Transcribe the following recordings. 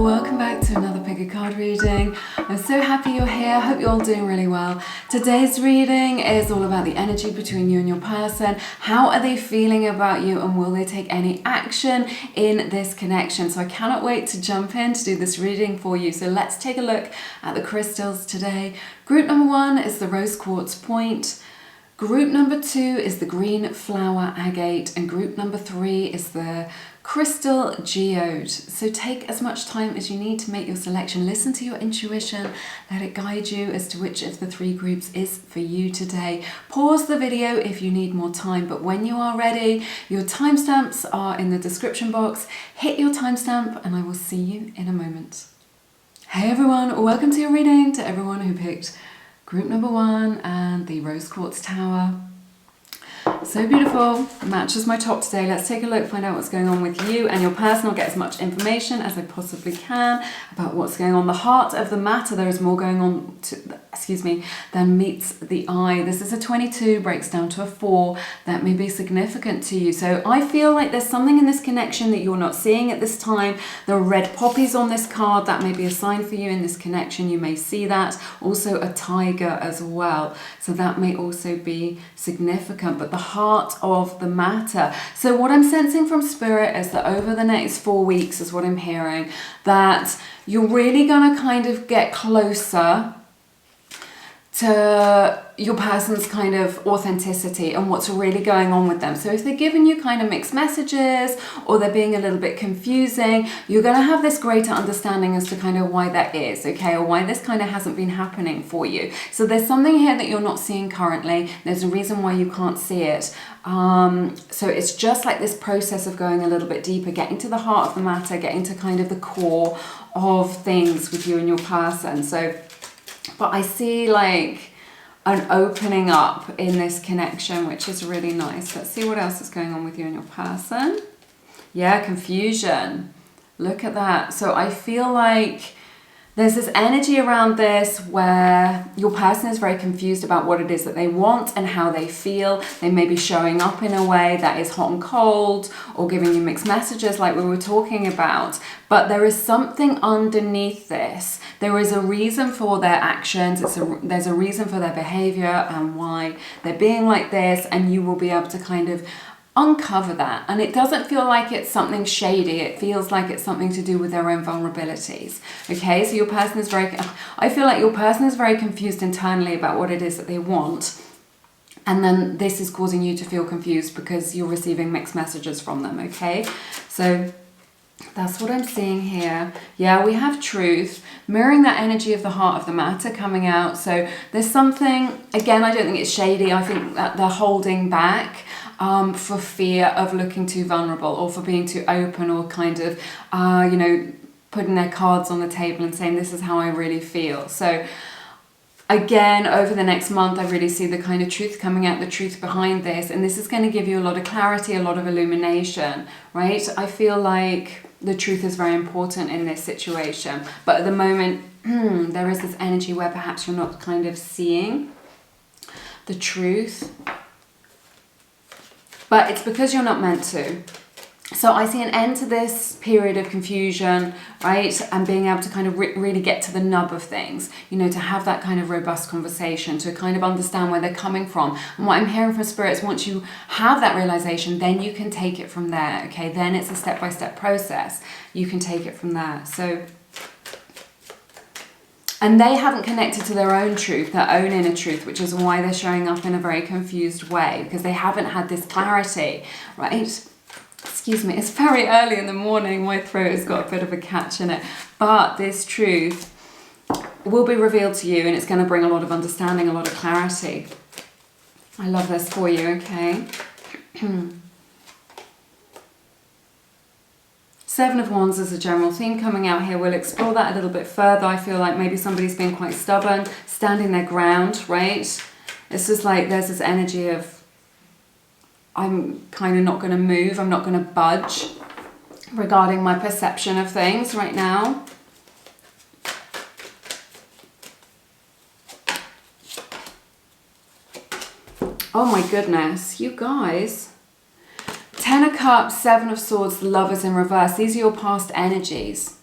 welcome back to another pick a card reading. I'm so happy you're here. Hope you're all doing really well. Today's reading is all about the energy between you and your person. How are they feeling about you, and will they take any action in this connection? So I cannot wait to jump in to do this reading for you. So let's take a look at the crystals today. Group number 1 is the rose quartz point. Group number 2 is the green flower agate, and group number 3 is the crystal geode. So take as much time as you need to make your selection. Listen to your intuition, let it guide you as to which of the 3 groups is for you today. Pause the video if you need more time, but when you are ready, your timestamps are in the description box. Hit your timestamp and I will see you in a moment. Hey everyone, welcome to your reading. To everyone who picked group number 1 and the rose quartz tower. So beautiful, matches my top today. Let's take a look, find out what's going on with you and your person. I'll get as much information as I possibly can about what's going on. The heart of the matter, there is more going on than meets the eye. This is a 22, breaks down to a 4. That may be significant to you. So I feel like there's something in this connection that you're not seeing at this time. There are red poppies on this card. That may be a sign for you in this connection. You may see that. Also a tiger as well. So that may also be significant. But the heart of the matter. So what I'm sensing from spirit is that over the next 4 weeks is what I'm hearing, that you're really going to kind of get closer to your person's kind of authenticity and what's really going on with them. So if they're giving you kind of mixed messages or they're being a little bit confusing, you're going to have this greater understanding as to kind of why that is, okay, or why this kind of hasn't been happening for you. So there's something here that you're not seeing currently. There's a reason why you can't see it. So it's just like this process of going a little bit deeper, getting to the heart of the matter, getting to kind of the core of things with you and your person. So, but I see like an opening up in this connection, which is really nice. Let's see what else is going on with you and your person. Yeah, confusion. Look at that. So I feel like there's this energy around this where your person is very confused about what it is that they want and how they feel. They may be showing up in a way that is hot and cold or giving you mixed messages like we were talking about. But there is something underneath this. There is a reason for their actions. There's a reason for their behavior and why they're being like this, and you will be able to kind of uncover that. And it doesn't feel like it's something shady. It feels like it's something to do with their own vulnerabilities. Okay, so your person is I feel like your person is very confused internally about what it is that they want. And then this is causing you to feel confused because you're receiving mixed messages from them, okay? So that's what I'm seeing here. Yeah, we have truth, mirroring that energy of the heart of the matter coming out. So there's something, again, I don't think it's shady. I think that they're holding back for fear of looking too vulnerable or for being too open or kind of, putting their cards on the table and saying, this is how I really feel. So again, over the next month, I really see the kind of truth coming out, the truth behind this. And this is going to give you a lot of clarity, a lot of illumination, right? I feel like the truth is very important in this situation. But at the moment, there is this energy where perhaps you're not kind of seeing the truth. But it's because you're not meant to. So I see an end to this period of confusion, right? And being able to kind of really get to the nub of things, to have that kind of robust conversation, to kind of understand where they're coming from. And what I'm hearing from spirits, once you have that realization, then you can take it from there, okay? Then it's a step-by-step process. You can take it from there. So, and they haven't connected to their own truth, their own inner truth, which is why they're showing up in a very confused way, because they haven't had this clarity, right? Excuse me, it's very early in the morning. My throat has got a bit of a catch in it. But this truth will be revealed to you, and it's going to bring a lot of understanding, a lot of clarity. I love this for you, okay? 7 of Wands is a general theme coming out here. We'll explore that a little bit further. I feel like maybe somebody's been quite stubborn, standing their ground, right? It's just like there's this energy of, I'm kind of not going to move, I'm not going to budge regarding my perception of things right now. Oh my goodness, you guys. 10 of Cups, 7 of Swords, the Lovers in reverse. These are your past energies.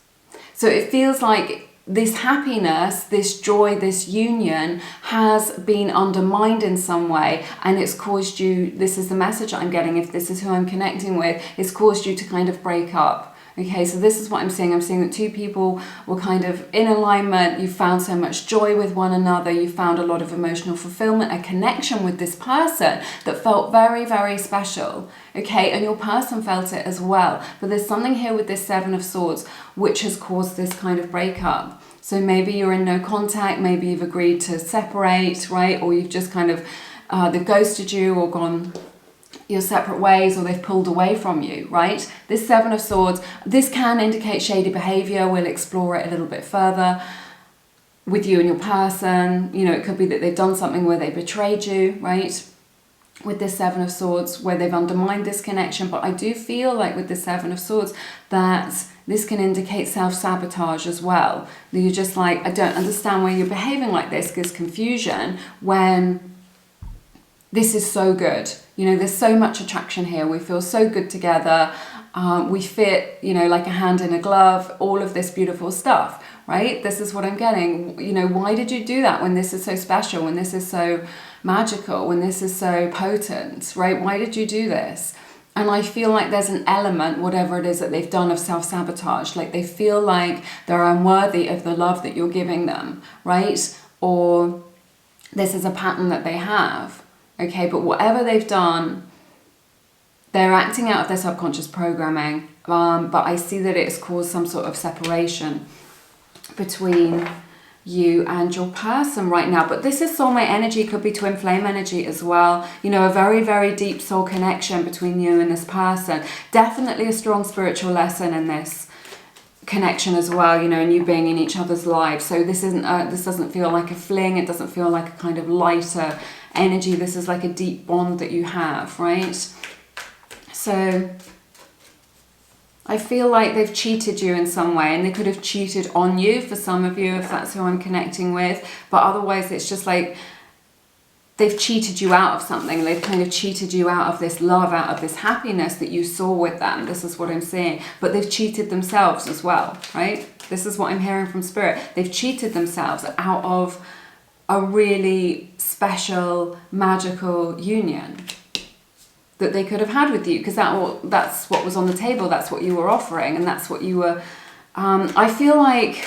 So it feels like this happiness, this joy, this union has been undermined in some way, and it's caused you, this is the message I'm getting, if this is who I'm connecting with, it's caused you to kind of break up. Okay, so this is what I'm seeing. I'm seeing that two people were kind of in alignment. You found so much joy with one another. You found a lot of emotional fulfillment, a connection with this person that felt very, very special. Okay, and your person felt it as well. But there's something here with this Seven of Swords which has caused this kind of breakup. So maybe you're in no contact. Maybe you've agreed to separate, right? Or you've just kind of, they've ghosted you or gone your separate ways, or they've pulled away from you, right? This Seven of Swords, this can indicate shady behavior. We'll explore it a little bit further with you and your person. You know, it could be that they've done something where they betrayed you, right? With this Seven of Swords, where they've undermined this connection. But I do feel like with the Seven of Swords that this can indicate self-sabotage as well. That you're just like, I don't understand why you're behaving like this. There's confusion when this is so good. You know, there's so much attraction here. We feel so good together. We fit, you know, like a hand in a glove, all of this beautiful stuff, right? This is what I'm getting. You know, why did you do that when this is so special, when this is so magical, when this is so potent, right? Why did you do this? And I feel like there's an element, whatever it is that they've done, of self-sabotage. Like they feel like they're unworthy of the love that you're giving them, right? Or this is a pattern that they have. Okay, but whatever they've done, they're acting out of their subconscious programming. But I see that it's caused some sort of separation between you and your person right now. But this is soulmate energy, could be twin flame energy as well. You know, a very, very deep soul connection between you and this person. Definitely a strong spiritual lesson in this connection as well, you know, and you being in each other's lives. So this isn't this doesn't feel like a fling. It doesn't feel like a kind of lighter energy. This is like a deep bond that you have, right? So I feel like they've cheated you in some way, and they could have cheated on you for some of you if that's who I'm connecting with. But otherwise it's just like they've cheated you out of something. They've kind of cheated you out of this love, out of this happiness that you saw with them. This is what I'm seeing. But they've cheated themselves as well, right? This is what I'm hearing from Spirit. They've cheated themselves out of a really special, magical union that they could have had with you, because that's what was on the table, that's what you were offering, and that's what you were... I feel like...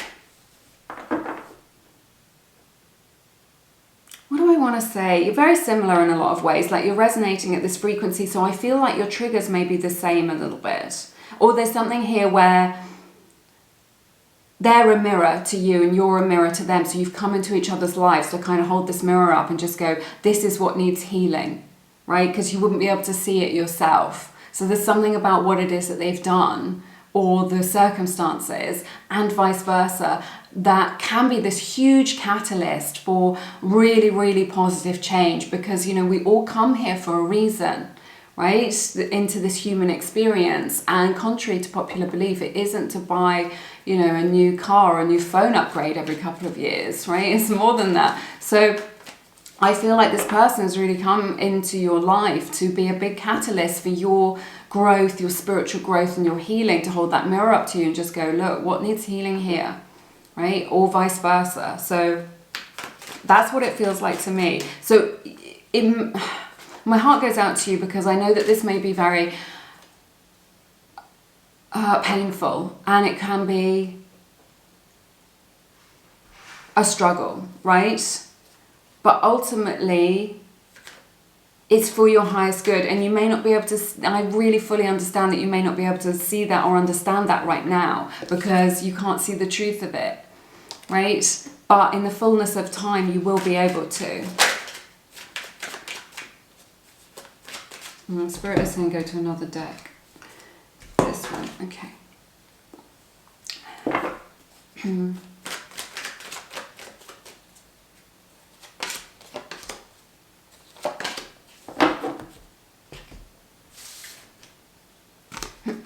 What do I want to say? You're very similar in a lot of ways, like you're resonating at this frequency, so I feel like your triggers may be the same a little bit. Or there's something here where they're a mirror to you and you're a mirror to them, so you've come into each other's lives to kind of hold this mirror up and just go, this is what needs healing, right? Because you wouldn't be able to see it yourself. So there's something about what it is that they've done or the circumstances and vice versa that can be this huge catalyst for really, really positive change, because, you know, we all come here for a reason, right, into this human experience. And contrary to popular belief, it isn't to buy, you know, a new car or a new phone upgrade every couple of years, right? It's more than that. So I feel like this person has really come into your life to be a big catalyst for your growth, your spiritual growth and your healing, to hold that mirror up to you and just go, look, what needs healing here, right? Or vice versa. So that's what it feels like to me. So my heart goes out to you, because I know that this may be very painful, and it can be a struggle, right? But ultimately, it's for your highest good, and you may not be able to, and I really fully understand that you may not be able to see that or understand that right now, because you can't see the truth of it, right? But in the fullness of time, you will be able to. Spirit is going to go to another deck. This one, okay.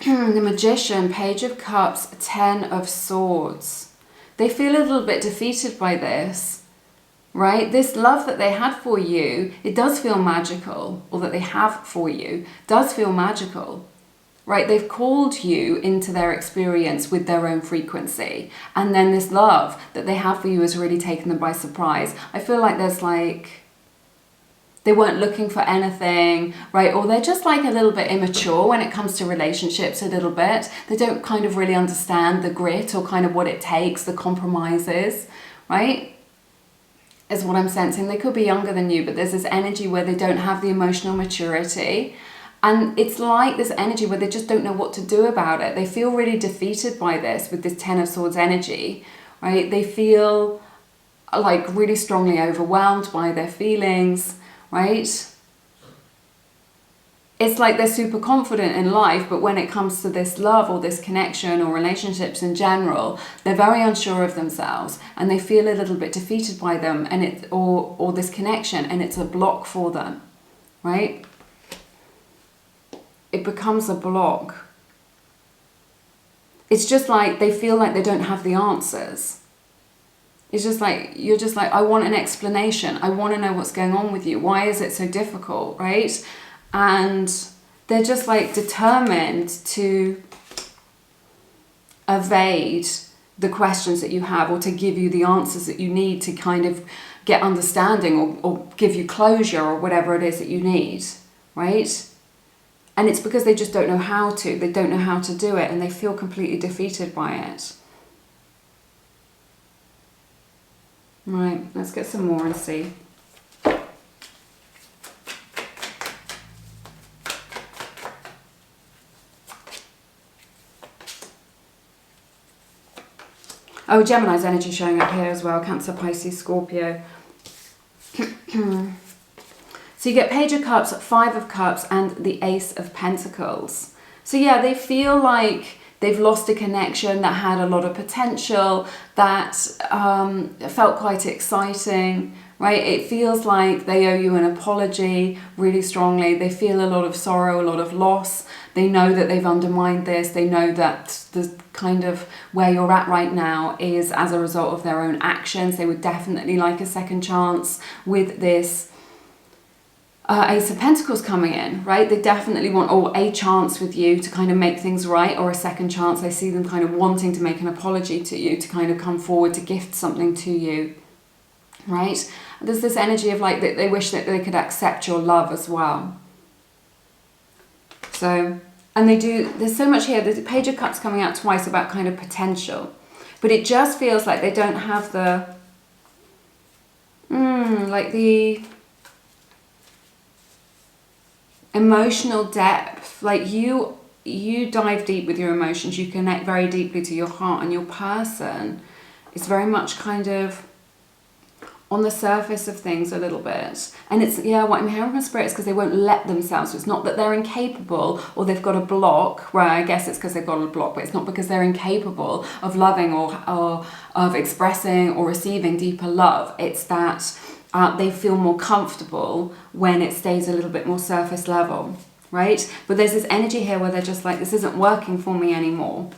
The Magician, Page of Cups, Ten of Swords. They feel a little bit defeated by this, right? This love that they had for you, it does feel magical, or that they have for you, does feel magical, right? They've called you into their experience with their own frequency. And then this love that they have for you has really taken them by surprise. I feel like there's like, they weren't looking for anything, right? Or they're just like a little bit immature when it comes to relationships a little bit. They don't kind of really understand the grit or kind of what it takes, the compromises, right? Is what I'm sensing. They could be younger than you, but there's this energy where they don't have the emotional maturity. And it's like this energy where they just don't know what to do about it. They feel really defeated by this with this Ten of Swords energy, right? They feel like really strongly overwhelmed by their feelings, right? It's like they're super confident in life, but when it comes to this love or this connection or relationships in general, they're very unsure of themselves and they feel a little bit defeated by them and it's or this connection, and it's a block for them, right? It becomes a block. It's just like they feel like they don't have the answers. It's just like, you're just like, I want an explanation. I want to know what's going on with you. Why is it so difficult, right? And they're just like determined to evade the questions that you have, or to give you the answers that you need to kind of get understanding or give you closure or whatever it is that you need, right? And it's because they just don't know how to. They don't know how to do it and they feel completely defeated by it. Right, let's get some more and see. Oh, Gemini's energy showing up here as well. Cancer, Pisces, Scorpio. So you get Page of Cups, Five of Cups, and the Ace of Pentacles. So yeah, they feel like they've lost a connection that had a lot of potential, that felt quite exciting, right? It feels like they owe you an apology really strongly. They feel a lot of sorrow, a lot of loss. They know that they've undermined this. They know that the kind of where you're at right now is as a result of their own actions. They would definitely like a second chance with this Ace of Pentacles coming in, right? They definitely want a chance with you to kind of make things right, or a second chance. I see them kind of wanting to make an apology to you, to kind of come forward to gift something to you, right? There's this energy of like that they wish that they could accept your love as well. So, and they do, there's so much here. The Page of Cups coming out twice about kind of potential, but it just feels like they don't have the, like the emotional depth. Like you dive deep with your emotions, you connect very deeply to your heart, and your person is very much kind of on the surface of things a little bit. And it's, yeah, what I'm hearing from Spirit is because they won't let themselves. So it's not that they're incapable or they've got a block, well, I guess it's because they've got a block, but it's not because they're incapable of loving or of expressing or receiving deeper love. It's that they feel more comfortable when it stays a little bit more surface level, right? But there's this energy here where they're just like, this isn't working for me anymore.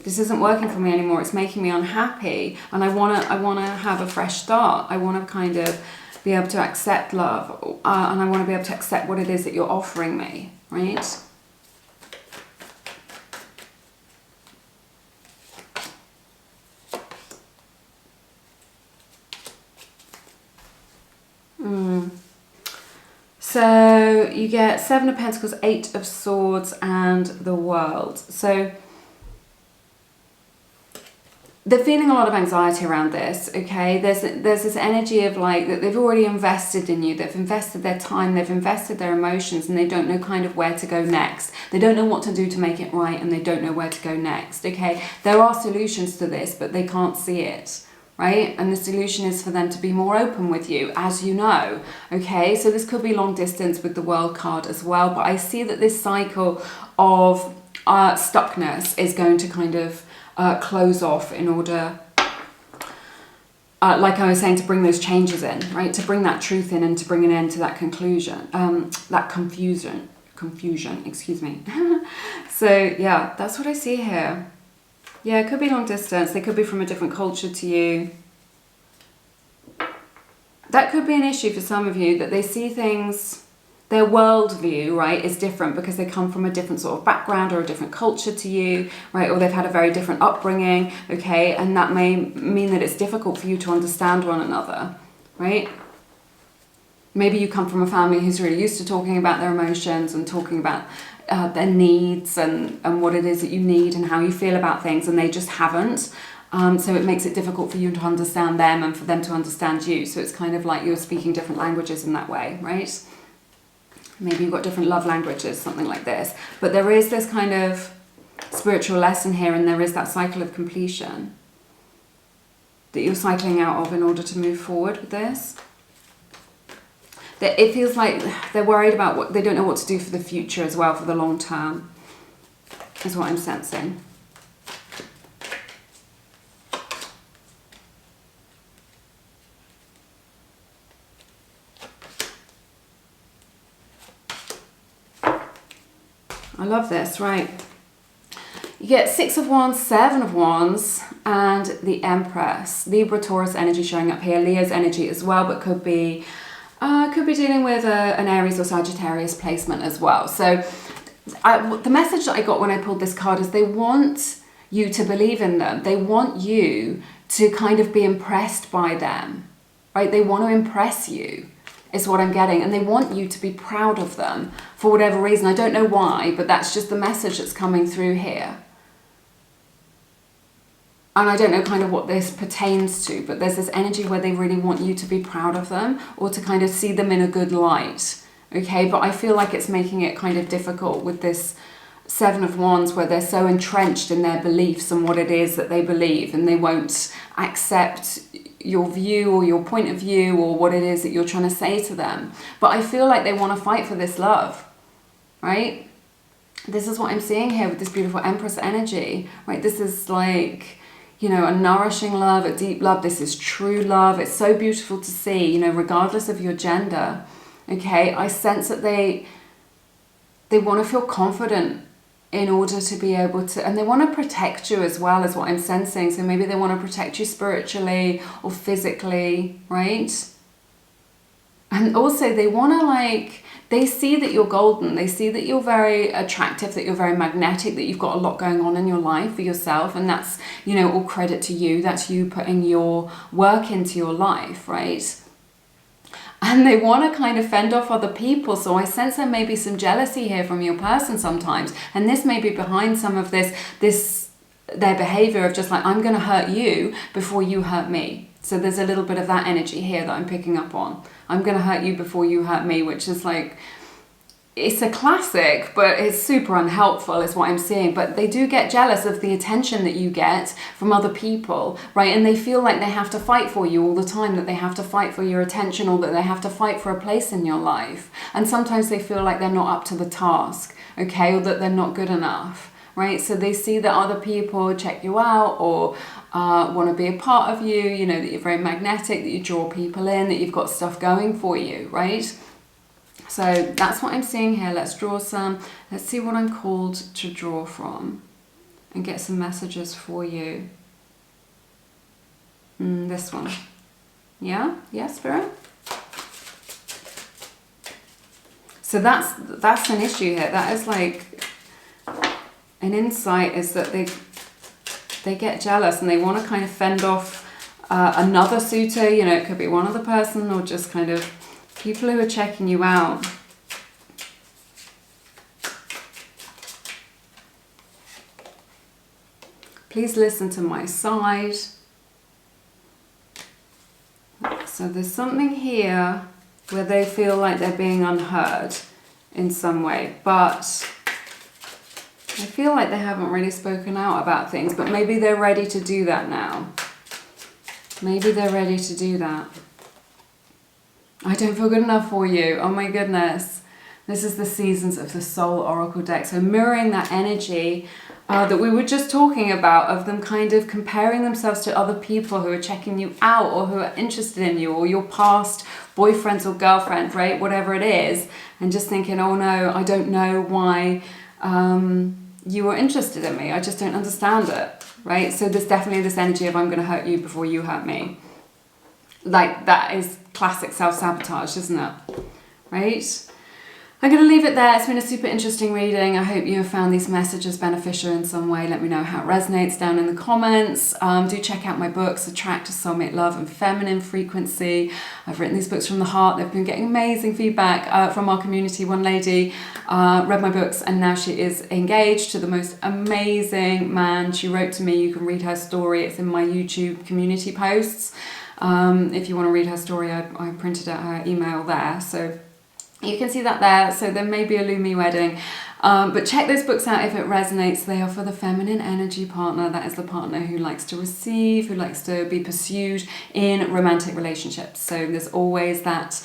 This isn't working for me anymore. It's making me unhappy, and I wanna have a fresh start. I want to kind of be able to accept love, and I want to be able to accept what it is that you're offering me, right? So you get Seven of Pentacles, Eight of Swords, and the World. So they're feeling a lot of anxiety around this, okay? There's this energy of like that they've already invested in you. They've invested their time, they've invested their emotions, and they don't know kind of where to go next. They don't know what to do to make it right, and they don't know where to go next, okay? There are solutions to this, but they can't see it, right? And the solution is for them to be more open with you, as you know, okay? So this could be long distance with the World card as well, but I see that this cycle of stuckness is going to kind of close off in order, like I was saying, to bring those changes in, right? To bring that truth in and to bring an end to that conclusion, that confusion, excuse me. So yeah, that's what I see here. Yeah, it could be long distance. They could be from a different culture to you. That could be an issue for some of you, that they see things their worldview, right, is different because they come from a different sort of background or a different culture to you, right, or they've had a very different upbringing, okay, and that may mean that it's difficult for you to understand one another, right? Maybe you come from a family who's really used to talking about their emotions and talking about their needs and what it is that you need and how you feel about things, and they just haven't. So it makes it difficult for you to understand them and for them to understand you. So it's kind of like you're speaking different languages in that way, right? Maybe you've got different love languages, something like this. But there is this kind of spiritual lesson here, and there is that cycle of completion that you're cycling out of in order to move forward with this. That it feels like they're worried about what they don't know what to do for the future as well, for the long term, is what I'm sensing. I love this, right? You get 6 of Wands, 7 of Wands, and the Empress. Libra, Taurus energy showing up here. Leo's energy as well, but could be dealing with an Aries or Sagittarius placement as well. So the message that I got when I pulled this card is they want you to believe in them. They want you to kind of be impressed by them, right? They want to impress you, is what I'm getting. And they want you to be proud of them for whatever reason. I don't know why, but that's just the message that's coming through here. And I don't know kind of what this pertains to, but there's this energy where they really want you to be proud of them or to kind of see them in a good light. Okay, but I feel like it's making it kind of difficult with this 7 of Wands where they're so entrenched in their beliefs and what it is that they believe, and they won't accept your view or your point of view or what it is that you're trying to say to them. But I feel like they want to fight for this love, right? This is what I'm seeing here with this beautiful Empress energy, right? This is like, you know, a nourishing love, a deep love. This is true love. It's so beautiful to see, you know, regardless of your gender. Okay, I sense that they want to feel confident in order to be able to, and they want to protect you as well, is what I'm sensing. So maybe they want to protect you spiritually or physically, right? And also they want to, like, they see that you're golden. They see that you're very attractive, that you're very magnetic, that you've got a lot going on in your life for yourself. And that's, you know, all credit to you. That's you putting your work into your life, right? And they want to kind of fend off other people. So I sense there may be some jealousy here from your person sometimes. And this may be behind some of their behavior of just like, I'm going to hurt you before you hurt me. So there's a little bit of that energy here that I'm picking up on. I'm going to hurt you before you hurt me, which is like, it's a classic, but it's super unhelpful is what I'm seeing. But they do get jealous of the attention that you get from other people, right? And they feel like they have to fight for you all the time, that they have to fight for your attention or that they have to fight for a place in your life. And sometimes they feel like they're not up to the task, okay? Or that they're not good enough, right? So they see that other people check you out or want to be a part of you, you know, that you're very magnetic, that you draw people in, that you've got stuff going for you, right? So that's what I'm seeing here. Let's draw some. Let's see what I'm called to draw from and get some messages for you. This one. Yeah? Yeah, Spirit? So that's an issue here. That is like an insight, is that they get jealous and they want to kind of fend off another suitor. You know, it could be one other person or just kind of people who are checking you out. Please listen to my side. So there's something here where they feel like they're being unheard in some way, but I feel like they haven't really spoken out about things, but maybe they're ready to do that now. Maybe they're ready to do that. I don't feel good enough for you. Oh my goodness. This is the Seasons of the Soul Oracle deck. So mirroring that energy that we were just talking about, of them kind of comparing themselves to other people who are checking you out or who are interested in you, or your past boyfriends or girlfriend, right? Whatever it is. And just thinking, oh no, I don't know why you were interested in me. I just don't understand it, right? So there's definitely this energy of I'm going to hurt you before you hurt me. Like, that is classic self-sabotage, isn't it? Right? I'm going to leave it there. It's been a super interesting reading. I hope you have found these messages beneficial in some way. Let me know how it resonates down in the comments. Do check out my books, Attract to Soulmate Love and Feminine Frequency. I've written these books from the heart. They've been getting amazing feedback from our community. One lady read my books and now she is engaged to the most amazing man. She wrote to me. You can read her story. It's in my YouTube community posts. If you want to read her story, I printed out her email there. So you can see that there. So there may be a Lumiere wedding. But check those books out if it resonates. They are for the feminine energy partner. That is the partner who likes to receive, who likes to be pursued in romantic relationships. So there's always that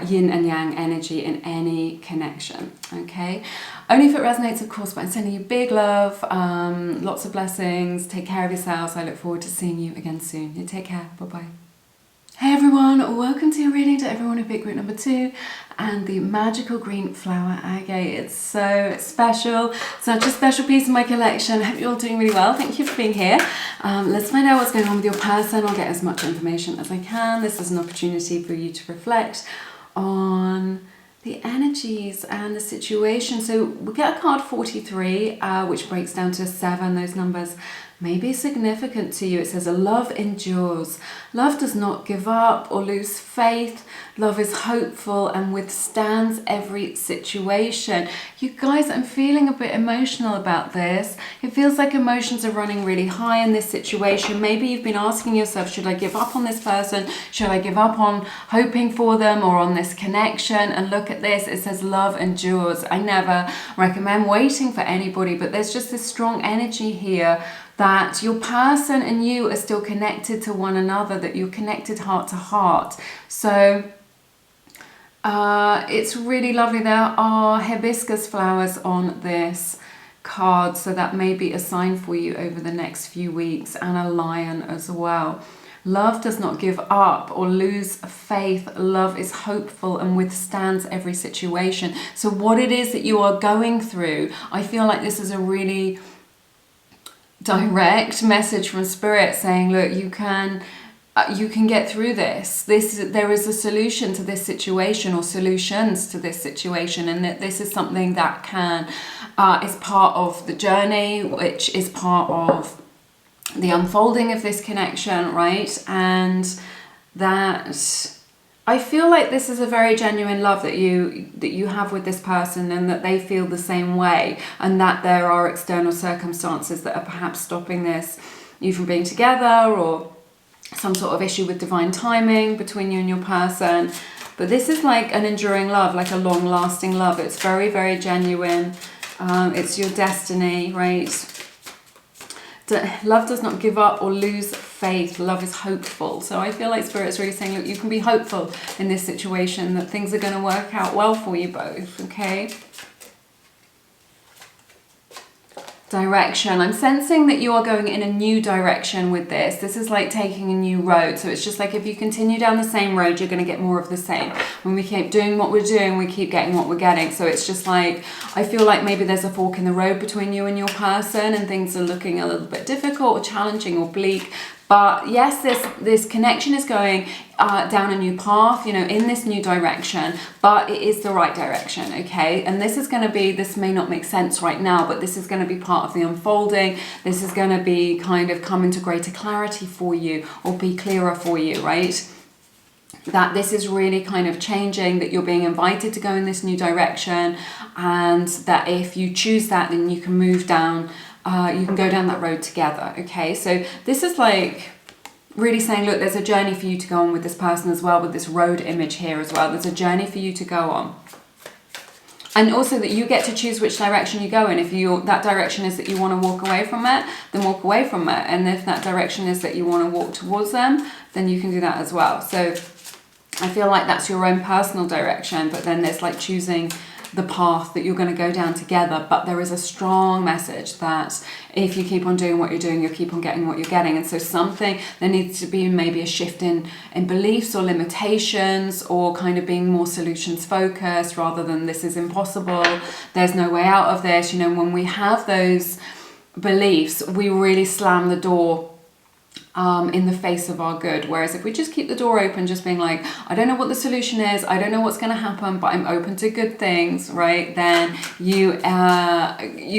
yin and yang energy in any connection. Okay. Only if it resonates, of course, but I'm sending you big love, lots of blessings. Take care of yourselves. I look forward to seeing you again soon. You take care. Bye-bye. Hey everyone, welcome to your reading to everyone who picked group number 2 and the magical green flower agate. It's so special, such a special piece of my collection. I hope you're all doing really well. Thank you for being here. Let's find out what's going on with your person. I'll get as much information as I can. This is an opportunity for you to reflect on the energies and the situation. So we get a card 43, which breaks down to 7. Those numbers may be significant to you. It says, love endures. Love does not give up or lose faith. Love is hopeful and withstands every situation. You guys, I'm feeling a bit emotional about this. It feels like emotions are running really high in this situation. Maybe you've been asking yourself, should I give up on this person? Should I give up on hoping for them or on this connection? And look at this, it says love endures. I never recommend waiting for anybody, but there's just this strong energy here that your person and you are still connected to one another, that you're connected heart to heart. So it's really lovely. There are hibiscus flowers on this card, so that may be a sign for you over the next few weeks, and a lion as well. Love does not give up or lose faith. Love is hopeful and withstands every situation. So what it is that you are going through, I feel like this is a really direct message from Spirit saying, look, you can get through this. There is a solution to this situation, or solutions to this situation, and that this is something that is part of the journey, which is part of the unfolding of this connection, right? And that I feel like this is a very genuine love that you have with this person, and that they feel the same way, and that there are external circumstances that are perhaps stopping you from being together, or some sort of issue with divine timing between you and your person. But this is like an enduring love, like a long-lasting love. It's very, very genuine. It's your destiny, right? Love does not give up or lose faith. Love is hopeful. So I feel like Spirit's really saying, look, you can be hopeful in this situation, that things are going to work out well for you both, okay? Direction. I'm sensing that you are going in a new direction with this. This is like taking a new road. So it's just like, if you continue down the same road, you're going to get more of the same. When we keep doing what we're doing, we keep getting what we're getting. So it's just like, I feel like maybe there's a fork in the road between you and your person, and things are looking a little bit difficult or challenging or bleak. But yes, this connection is going down a new path, you know, in this new direction, but it is the right direction, okay? And this is going to be, this may not make sense right now, but this is going to be part of the unfolding. This is going to be kind of come into greater clarity for you, or be clearer for you, right? That this is really kind of changing, that you're being invited to go in this new direction, and that if you choose that, then you can move down, you can go down that road together, okay? So this is like really saying, look, there's a journey for you to go on with this person as well, with this road image here as well. There's a journey for you to go on. And also that you get to choose which direction you go in. If that direction is that you want to walk away from it, then walk away from it. And if that direction is that you want to walk towards them, then you can do that as well. So I feel like that's your own personal direction, but then there's like choosing the path that you're going to go down together. But there is a strong message that if you keep on doing what you're doing, you'll keep on getting what you're getting. And so there needs to be maybe a shift in beliefs or limitations, or kind of being more solutions focused rather than this is impossible, there's no way out of this. You know, when we have those beliefs, we really slam the door in the face of our good. Whereas if we just keep the door open, just being like, I don't know what the solution is, I don't know what's going to happen, but I'm open to good things, right? Then you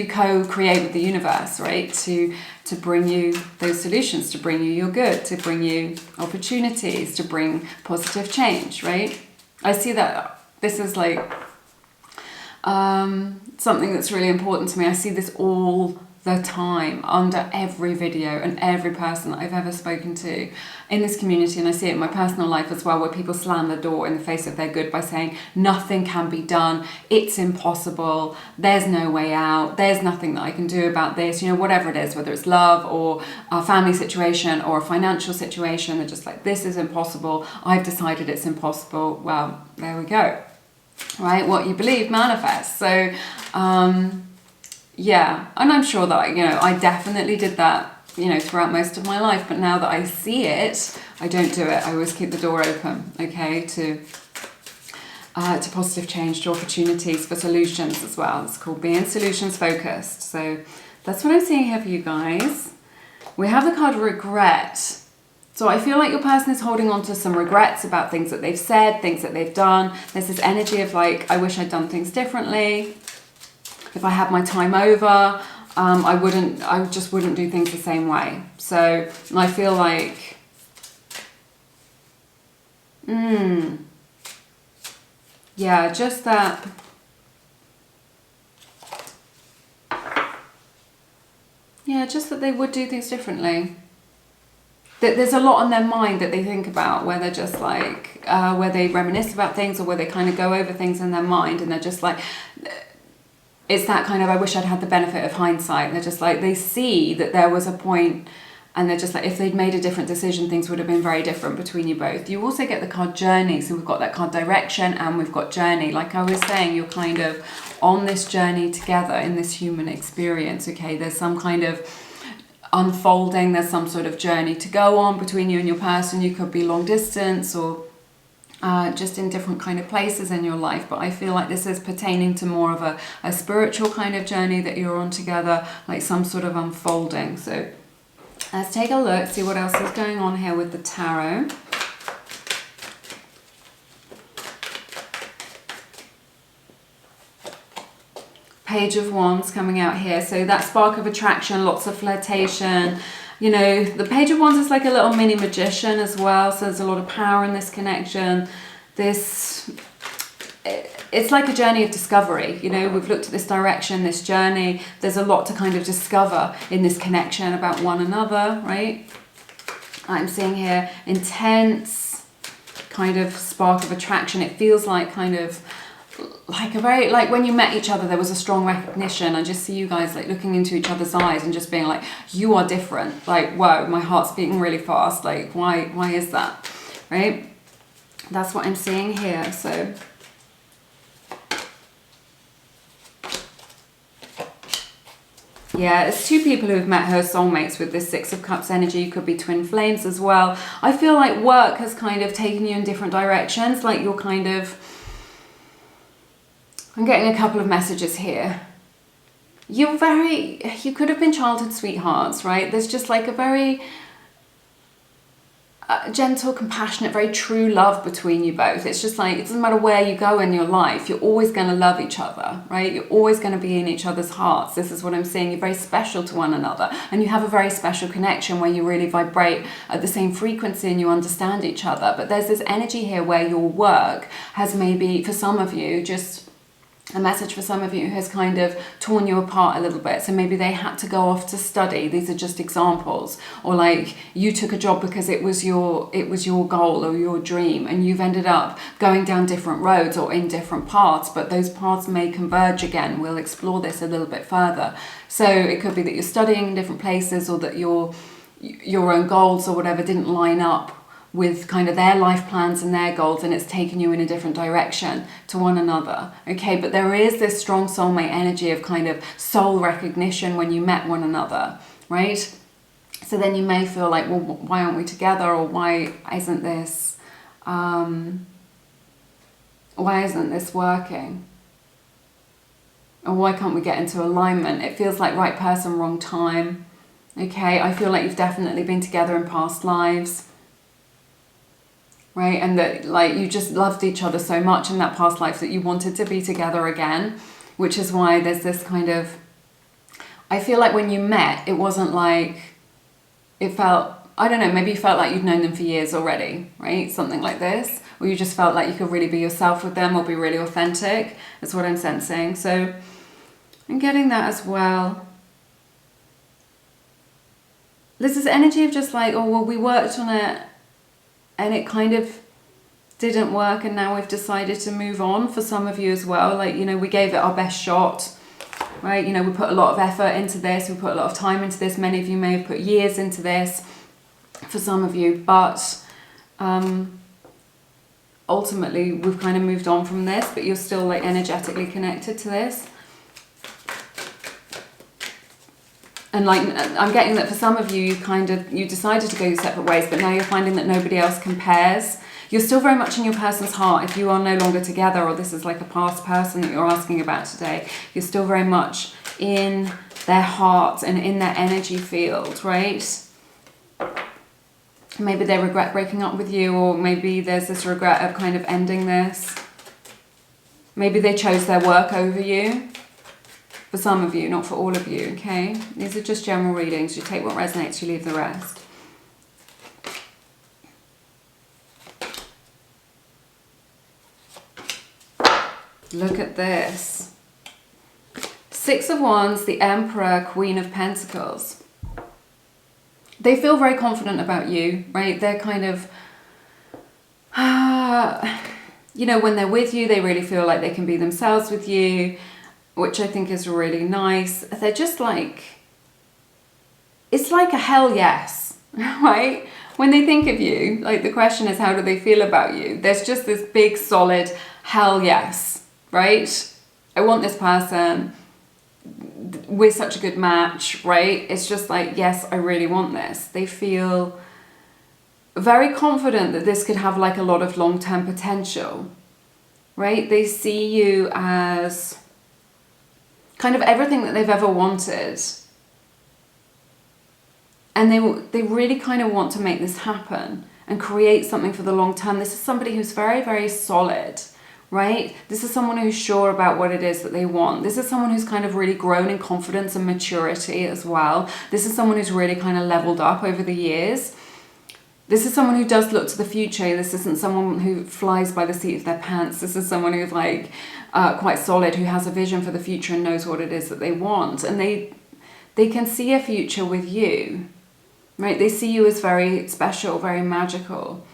co-create with the universe, right? To bring you those solutions, to bring you your good, to bring you opportunities, to bring positive change, right? I see that this is like something that's really important to me. I see this all the time under every video and every person that I've ever spoken to in this community, and I see it in my personal life as well, where people slam the door in the face of their good by saying nothing can be done, it's impossible, there's no way out, there's nothing that I can do about this, you know, whatever it is, whether it's love or a family situation or a financial situation. They're just like, this is impossible, I've decided it's impossible. Well, there we go, right? What you believe manifests. So yeah, and I'm sure that, you know, I definitely did that, you know, throughout most of my life, but now that I see it, I don't do it. I always keep the door open, okay, to positive change, to opportunities, for solutions as well. It's called being solutions focused. So that's what I'm seeing here for you guys. We have the card regret. So I feel like your person is holding on to some regrets about things that they've said, things that they've done. There's this energy of like, I wish I'd done things differently. If I had my time over, I just wouldn't do things the same way. So I feel like, yeah, just that, yeah, just that they would do things differently. That there's a lot on their mind that they think about, where they're just like, where they reminisce about things, or where they kind of go over things in their mind, and they're just like, it's that kind of, I wish I'd had the benefit of hindsight. And they're just like, they see that there was a point, and they're just like, if they'd made a different decision, things would have been very different between you both. You also get the card journey. So we've got that card direction, and we've got journey. Like I was saying, you're kind of on this journey together in this human experience, okay? There's some kind of unfolding, there's some sort of journey to go on between you and your person. You could be long distance, or just in different kind of places in your life, but I feel like this is pertaining to more of a spiritual kind of journey that you're on together, like some sort of unfolding. So let's take a look, see what else is going on here with the tarot. Page of Wands coming out here. So that spark of attraction, lots of flirtation. You know, the Page of Wands is like a little mini magician as well. So there's a lot of power in this connection. It's like a journey of discovery. You know, we've looked at this direction, this journey. There's a lot to kind of discover in this connection about one another, right? I'm seeing here intense kind of spark of attraction. It feels like kind of like a very, like when you met each other, there was a strong recognition. I just see you guys like looking into each other's eyes and just being like, you are different. Like, whoa, my heart's beating really fast. Like, why is that? Right? That's what I'm seeing here. So yeah, it's two people who have met her soulmates with this Six of Cups energy. You could be twin flames as well. I feel like work has kind of taken you in different directions. Like you're kind of, I'm getting a couple of messages here. You could have been childhood sweethearts, right? There's just like a very gentle, compassionate, very true love between you both. It's just like, it doesn't matter where you go in your life, you're always going to love each other, right? You're always going to be in each other's hearts. This is what I'm saying. You're very special to one another, and you have a very special connection where you really vibrate at the same frequency and you understand each other. But there's this energy here where your work has maybe, for some of you, just a message for some of you has kind of torn you apart a little bit. So maybe they had to go off to study. These are just examples. Or like you took a job because it was your goal or your dream, and you've ended up going down different roads or in different paths, but those paths may converge again. We'll explore this a little bit further. So it could be that you're studying in different places, or that your own goals or whatever didn't line up with kind of their life plans and their goals, and it's taken you in a different direction to one another. Okay, but there is this strong soulmate energy of kind of soul recognition when you met one another, right? So then you may feel like, well, why aren't we together? Or why isn't this working? Or why can't we get into alignment? It feels like right person, wrong time. Okay, I feel like you've definitely been together in past lives. Right, and that like you just loved each other so much in that past life that you wanted to be together again, which is why there's this kind of, I feel like when you met, it wasn't like, it felt, I don't know, maybe you felt like you'd known them for years already, right? Something like this, or you just felt like you could really be yourself with them or be really authentic. That's what I'm sensing. So I'm getting that as well. There's this energy of just like, oh, well, we worked on it and it kind of didn't work, and now we've decided to move on for some of you as well. Like, you know, we gave it our best shot, right? You know, we put a lot of effort into this, we put a lot of time into this. Many of you may have put years into this for some of you, but ultimately we've kind of moved on from this, but you're still like energetically connected to this. And like, I'm getting that for some of you, you decided to go your separate ways, but now you're finding that nobody else compares. You're still very much in your person's heart. If you are no longer together, or this is like a past person that you're asking about today, you're still very much in their heart and in their energy field, right? Maybe they regret breaking up with you, or maybe there's this regret of kind of ending this. Maybe they chose their work over you. For some of you, not for all of you, okay? These are just general readings. You take what resonates, you leave the rest. Look at this. Six of Wands, the Emperor, Queen of Pentacles. They feel very confident about you, right? They're kind of, you know, when they're with you, they really feel like they can be themselves with you, which I think is really nice. They're just like, it's like a hell yes, right? When they think of you, like the question is, how do they feel about you? There's just this big solid hell yes, right? I want this person. We're such a good match, right? It's just like, yes, I really want this. They feel very confident that this could have like a lot of long-term potential, right? They see you as kind of everything that they've ever wanted. And they really kind of want to make this happen and create something for the long term. This is somebody who's very, very solid, right? This is someone who's sure about what it is that they want. This is someone who's kind of really grown in confidence and maturity as well. This is someone who's really kind of leveled up over the years. This is someone who does look to the future. This isn't someone who flies by the seat of their pants. This is someone who's like quite solid, who has a vision for the future and knows what it is that they want. And they can see a future with you, right? They see you as very special, very magical.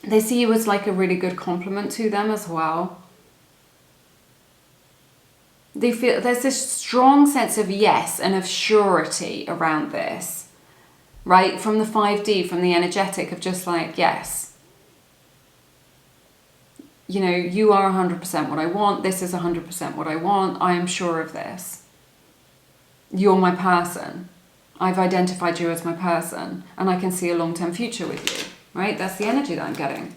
They see you as like a really good compliment to them as well. They feel there's this strong sense of yes and of surety around this, right? From the 5D, from the energetic of just like, yes, you know, you are 100% what I want. This is 100% what I want. I am sure of this. You're my person. I've identified you as my person, and I can see a long-term future with you, right? That's the energy that I'm getting.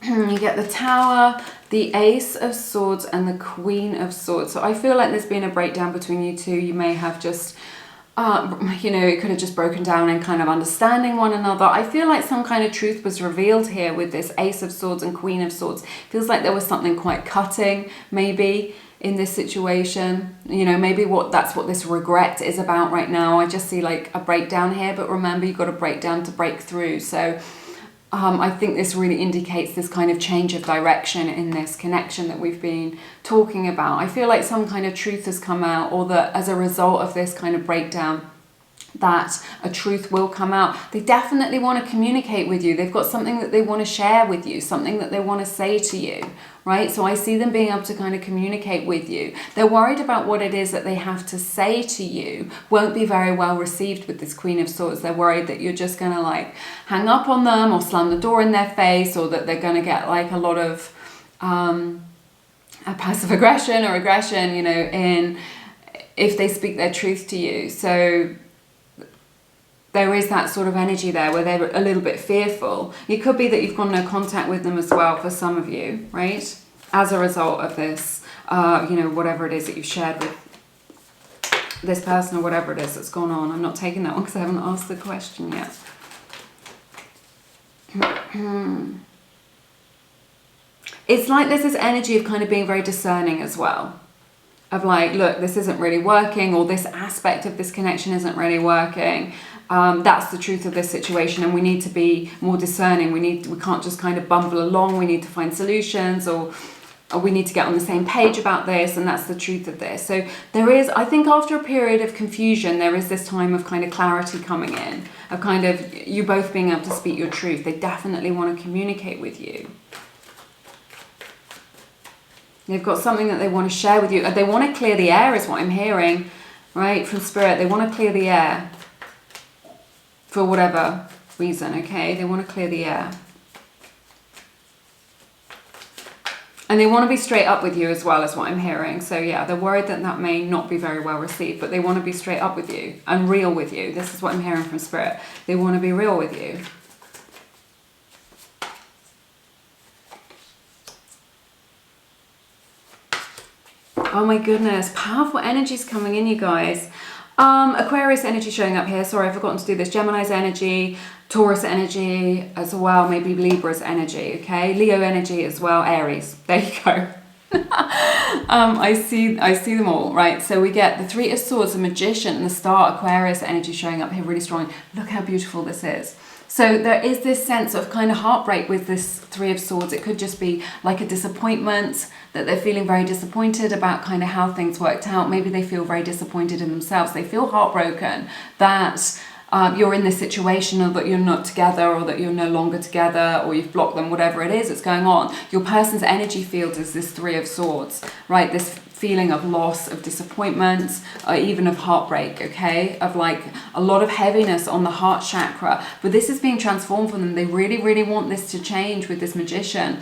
You get the Tower, the Ace of Swords, and the Queen of Swords. So I feel like there's been a breakdown between you two. You may have just, you know, it could have just broken down in kind of understanding one another. I feel like some kind of truth was revealed here with this Ace of Swords and Queen of Swords. Feels like there was something quite cutting, maybe, in this situation. You know, maybe that's what this regret is about right now. I just see like a breakdown here, but remember, you've got a breakdown to break through. So I think this really indicates this kind of change of direction in this connection that we've been talking about. I feel like some kind of truth has come out, or that as a result of this kind of breakdown, that a truth will come out. They definitely want to communicate with you. They've got something that they want to share with you, something that they want to say to you, right? So I see them being able to kind of communicate with you. They're worried about what it is that they have to say to you won't be very well received with this Queen of Swords. They're worried that you're just going to like hang up on them or slam the door in their face, or that they're going to get like a lot of passive aggression or aggression, you know, if they speak their truth to you. So there is that sort of energy there where they're a little bit fearful. It could be that you've got no contact with them as well for some of you, right? As a result of this, you know, whatever it is that you've shared with this person or whatever it is that's gone on. I'm not taking that one because I haven't asked the question yet. It's like there's this energy of kind of being very discerning as well. Of like, look, this isn't really working, or this aspect of this connection isn't really working. That's the truth of this situation, and we need to be more discerning. We can't just kind of bumble along. We need to find solutions, or we need to get on the same page about this, and that's the truth of this. So there is, I think after a period of confusion, there is this time of kind of clarity coming in, of kind of you both being able to speak your truth. They definitely want to communicate with you. They've got something that they want to share with you. They want to clear the air is what I'm hearing, right, from Spirit. They want to clear the air for whatever reason, okay? They want to clear the air. And they want to be straight up with you as well, is what I'm hearing. So yeah, they're worried that that may not be very well received, but they want to be straight up with you and real with you. This is what I'm hearing from Spirit. They want to be real with you. Oh my goodness, powerful energies coming in, you guys. Aquarius energy showing up here. Sorry, I've forgotten to do this. Gemini's energy, Taurus energy as well, maybe Libra's energy, okay? Leo energy as well, Aries. There you go. I see them all, right? So we get the Three of Swords, the Magician, and the Star, Aquarius energy showing up here really strong. Look how beautiful this is. So there is this sense of kind of heartbreak with this Three of Swords. It could just be like a disappointment, that they're feeling very disappointed about kind of how things worked out. Maybe they feel very disappointed in themselves. They feel heartbroken that you're in this situation, or that you're not together, or that you're no longer together, or you've blocked them, whatever it is that's going on. Your person's energy field is this Three of Swords, right? This feeling of loss, of disappointment, or even of heartbreak, okay? Of like a lot of heaviness on the heart chakra. But this is being transformed for them. They really, really want this to change with this Magician.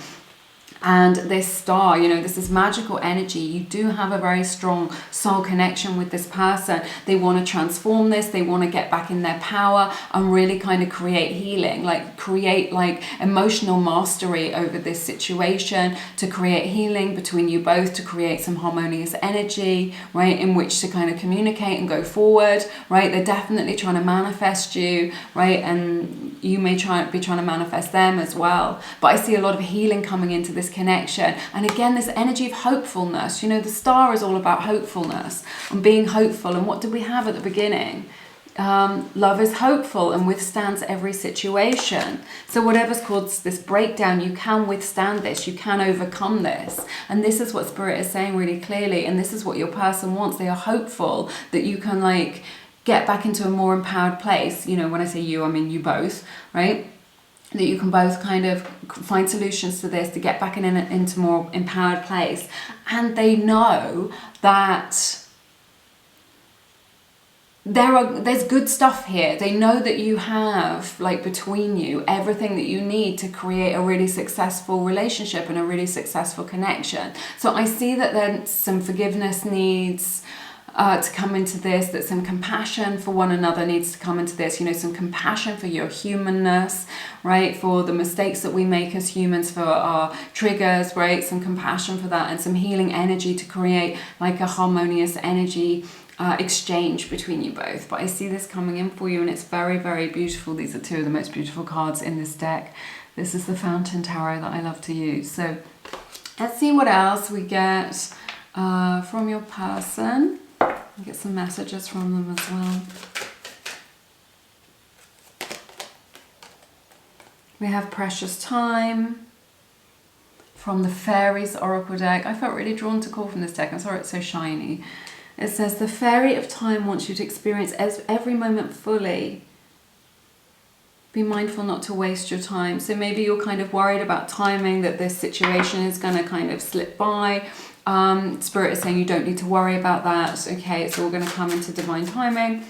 And this Star, you know, this is magical energy. You do have a very strong soul connection with this person. They want to transform this. They want to get back in their power and really kind of create healing, like create like emotional mastery over this situation, to create healing between you both, to create some harmonious energy, right, in which to kind of communicate and go forward, right? They're definitely trying to manifest you, right? And you may be trying to manifest them as well. But I see a lot of healing coming into this connection. And again, this energy of hopefulness. You know, the Star is all about hopefulness and being hopeful. And what did we have at the beginning? Love is hopeful and withstands every situation. So whatever's caused this breakdown, you can withstand this. You can overcome this. And this is what Spirit is saying really clearly. And this is what your person wants. They are hopeful that you can like get back into a more empowered place. You know, when I say you, I mean you both, right? That you can both kind of find solutions to this, to get back into a more empowered place. And they know that there's good stuff here. They know that you have, like, between you, everything that you need to create a really successful relationship and a really successful connection. So I see that there's some forgiveness needs to come into this, that some compassion for one another needs to come into this, you know, some compassion for your humanness, right, for the mistakes that we make as humans, for our triggers, right, some compassion for that, and some healing energy to create like a harmonious energy exchange between you both. But I see this coming in for you, and it's very, very beautiful. These are two of the most beautiful cards in this deck. This is the Fountain Tarot that I love to use. So let's see what else we get from your person. Get some messages from them as well. We have Precious Time from the Fairies Oracle deck. I felt really drawn to call from this deck. I'm sorry it's so shiny. It says, the Fairy of Time wants you to experience every moment fully. Be mindful not to waste your time. So maybe you're kind of worried about timing, that this situation is going to kind of slip by. Spirit is saying you don't need to worry about that. Okay, it's all going to come into divine timing.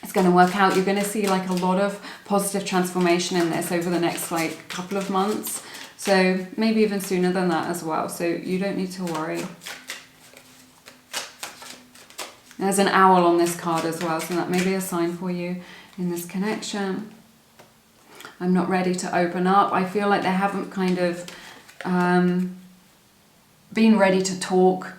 It's going to work out. You're going to see like a lot of positive transformation in this over the next like couple of months. So maybe even sooner than that as well. So you don't need to worry. There's an owl on this card as well, so that may be a sign for you in this connection. I'm not ready to open up. I feel like they haven't kind of been ready to talk.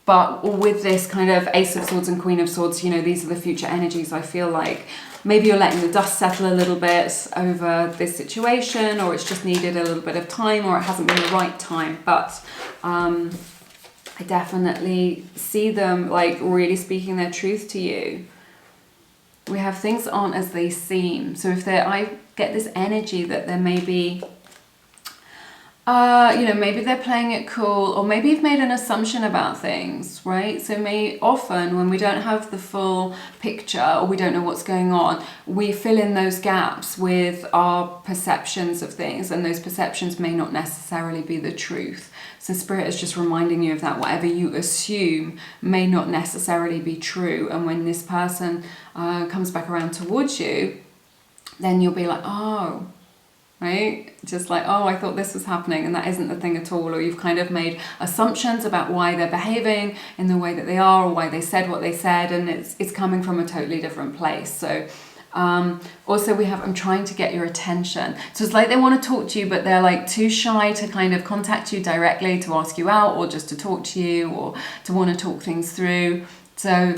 But with this kind of Ace of Swords and Queen of Swords, you know, these are the future energies. I feel like maybe you're letting the dust settle a little bit over this situation, or it's just needed a little bit of time, or it hasn't been the right time. But I definitely see them like really speaking their truth to you. We have things aren't as they seem. So if I get this energy that there may be, you know, maybe they're playing it cool, or maybe you've made an assumption about things, right? So often when we don't have the full picture, or we don't know what's going on, we fill in those gaps with our perceptions of things, and those perceptions may not necessarily be the truth. So Spirit is just reminding you of that. Whatever you assume may not necessarily be true. And when this person comes back around towards you, then you'll be like, oh, right? Just like, oh, I thought this was happening and that isn't the thing at all. Or you've kind of made assumptions about why they're behaving in the way that they are, or why they said what they said, and it's coming from a totally different place. So also we have, I'm trying to get your attention. So it's like they want to talk to you, but they're like too shy to kind of contact you directly to ask you out, or just to talk to you, or to want to talk things through. So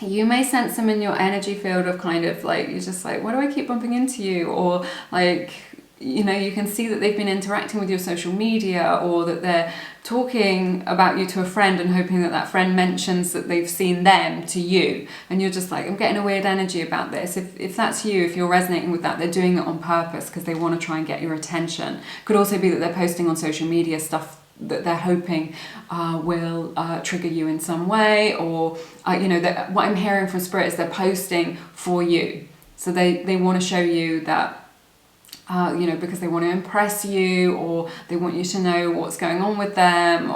you may sense them in your energy field of kind of like, you're just like, why do I keep bumping into you? Or like, you know, you can see that they've been interacting with your social media, or that they're talking about you to a friend and hoping that that friend mentions that they've seen them to you. And you're just like, I'm getting a weird energy about this. If that's you, if you're resonating with that, they're doing it on purpose because they want to try and get your attention. Could also be that they're posting on social media stuff that they're hoping will trigger you in some way, or you know, that what I'm hearing from Spirit is they're posting for you. So they want to show you that you know, because they want to impress you, or they want you to know what's going on with them,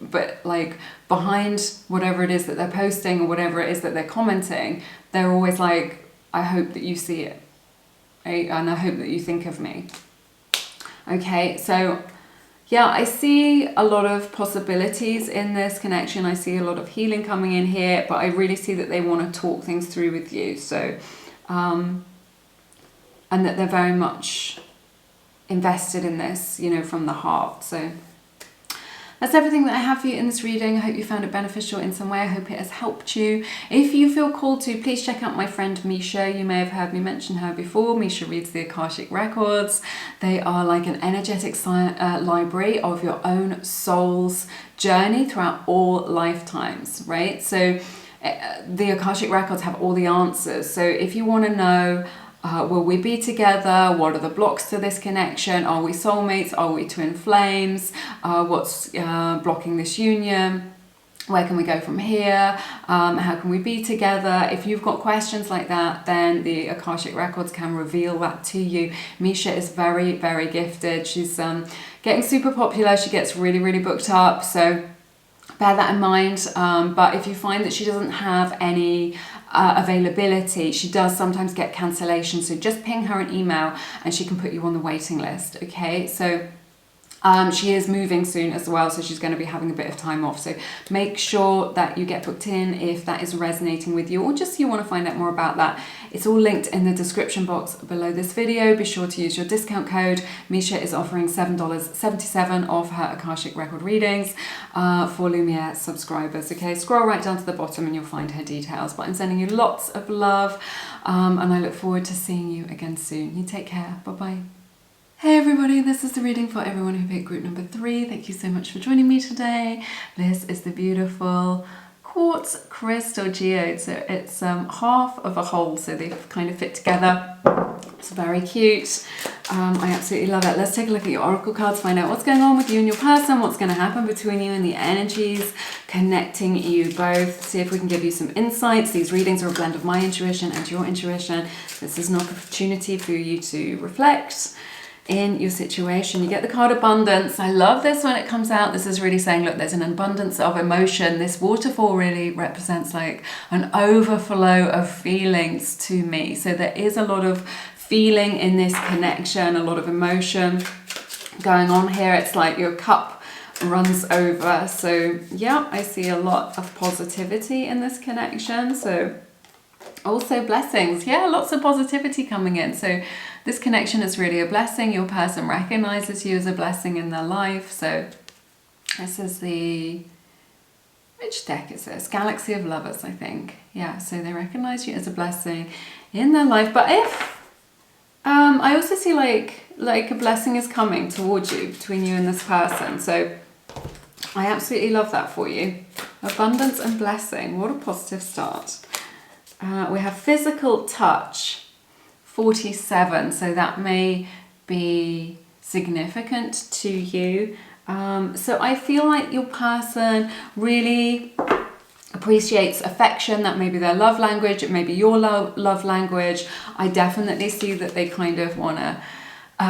but like behind whatever it is that they're posting, or whatever it is that they're commenting, they're always like, I hope that you see it, right? And I hope that you think of me. Okay, so yeah, I see a lot of possibilities in this connection. I see a lot of healing coming in here, but I really see that they want to talk things through with you. So, and that they're very much invested in this, you know, from the heart. So that's everything that I have for you in this reading. I hope you found it beneficial in some way. I hope it has helped you. If you feel called to, please check out my friend Misha. You may have heard me mention her before. Misha reads the Akashic Records. They are like an energetic library of your own soul's journey throughout all lifetimes, right? So the Akashic Records have all the answers. So if you want to know, will we be together? What are the blocks to this connection? Are we soulmates? Are we twin flames? What's blocking this union? Where can we go from here? How can we be together? If you've got questions like that, then the Akashic Records can reveal that to you. Misha is very, very gifted. She's getting super popular. She gets really, really booked up. So bear that in mind. But if you find that she doesn't have any availability, she does sometimes get cancellations, so just ping her an email and she can put you on the waiting list. Okay, so she is moving soon as well, so she's going to be having a bit of time off, so make sure that you get booked in if that is resonating with you, or just you want to find out more about that. It's all linked in the description box below this video. Be sure to use your discount code. Misha is offering $7.77 off her Akashic Record readings for Lumiere subscribers. Okay, scroll right down to the bottom and you'll find her details. But I'm sending you lots of love, and I look forward to seeing you again soon. You take care. Bye-bye. Hey everybody, this is the reading for everyone who picked group number 3. Thank you so much for joining me today. This is the beautiful quartz crystal geode. So it's half of a whole, so they kind of fit together. It's very cute. I absolutely love it. Let's take a look at your oracle cards, find out what's going on with you and your person, what's going to happen between you and the energies connecting you both. See if we can give you some insights. These readings are a blend of my intuition and your intuition. This is an opportunity for you to reflect in your situation. You get the card abundance. I love this when it comes out. This is really saying, look, there's an abundance of emotion. This waterfall really represents like an overflow of feelings to me. So there is a lot of feeling in this connection, a lot of emotion going on here. It's like your cup runs over. So yeah, I see a lot of positivity in this connection. So also blessings, yeah, lots of positivity coming in. So this connection is really a blessing. Your person recognizes you as a blessing in their life. So this is which deck is this? Galaxy of Lovers, I think. Yeah, so they recognize you as a blessing in their life. But if I also see like a blessing is coming towards you, between you and this person. So I absolutely love that for you. Abundance and blessing. What a positive start. We have physical touch, 47. So that may be significant to you. So I feel like your person really appreciates affection. That may be their love language. It may be your love language. I definitely see that they kind of want to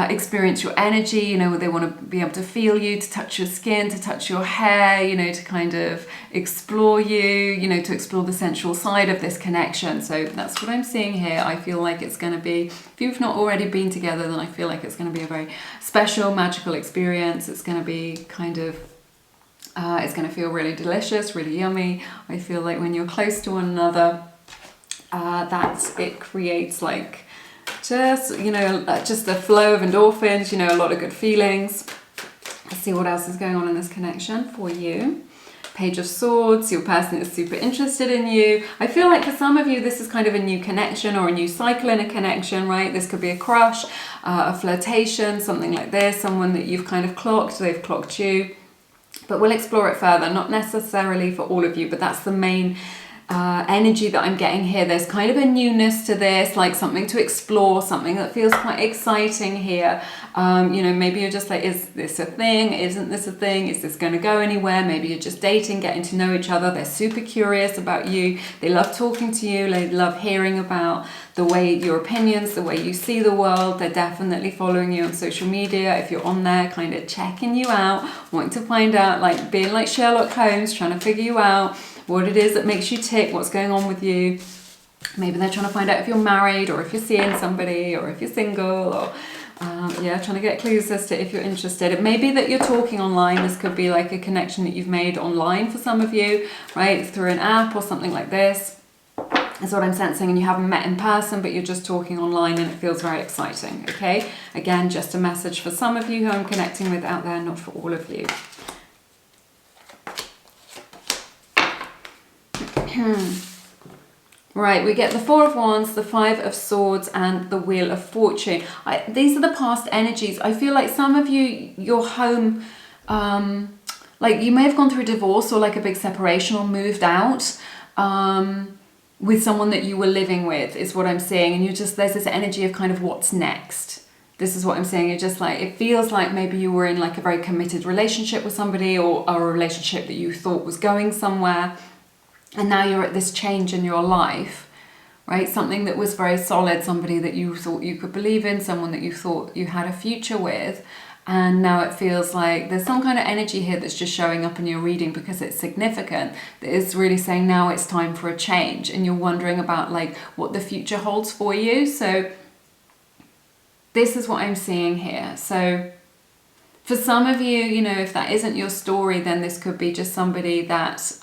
experience your energy, you know, they want to be able to feel you, to touch your skin, to touch your hair, you know, to kind of explore you, you know, to explore the sensual side of this connection. So that's what I'm seeing here. I feel like it's going to be, if you've not already been together, then I feel like it's going to be a very special, magical experience. It's going to be kind of it's going to feel really delicious, really yummy. I feel like when you're close to one another, that it creates like just, you know, just a flow of endorphins, you know, a lot of good feelings. Let's see what else is going on in this connection for you. Page of Swords, your person is super interested in you. I feel like for some of you, this is kind of a new connection or a new cycle in a connection, right? This could be a crush, a flirtation, something like this, someone that you've kind of clocked, they've clocked you. But we'll explore it further, not necessarily for all of you, but that's the main energy that I'm getting here. There's kind of a newness to this, like something to explore, something that feels quite exciting here. You know, maybe you're just like, is this a thing? Isn't this a thing? Is this going to go anywhere? Maybe you're just dating, getting to know each other. They're super curious about you. They love talking to you. They love hearing about the way, your opinions, the way you see the world. They're definitely following you on social media. If you're on there, kind of checking you out, wanting to find out, like being like Sherlock Holmes, trying to figure you out, what it is that makes you tick, what's going on with you. Maybe they're trying to find out if you're married or if you're seeing somebody or if you're single, or yeah, trying to get clues as to if you're interested. It may be that you're talking online. This could be like a connection that you've made online for some of you, right? Through an app or something like this. That's what I'm sensing, and you haven't met in person, but you're just talking online and it feels very exciting, okay? Again, just a message for some of you who I'm connecting with out there, not for all of you. Right, we get the Four of Wands, the Five of Swords, and the Wheel of Fortune. These are the past energies. I feel like some of you, your home, like you may have gone through a divorce or like a big separation or moved out with someone that you were living with, is what I'm seeing. And you're just, there's this energy of kind of what's next. This is what I'm saying. You're just like, it feels like maybe you were in like a very committed relationship with somebody, or a relationship that you thought was going somewhere. And now you're at this change in your life, right? Something that was very solid, somebody that you thought you could believe in, someone that you thought you had a future with. And now it feels like there's some kind of energy here that's just showing up in your reading because it's significant. That is really saying now it's time for a change, and you're wondering about like what the future holds for you. So this is what I'm seeing here. So for some of you, you know, if that isn't your story, then this could be just somebody that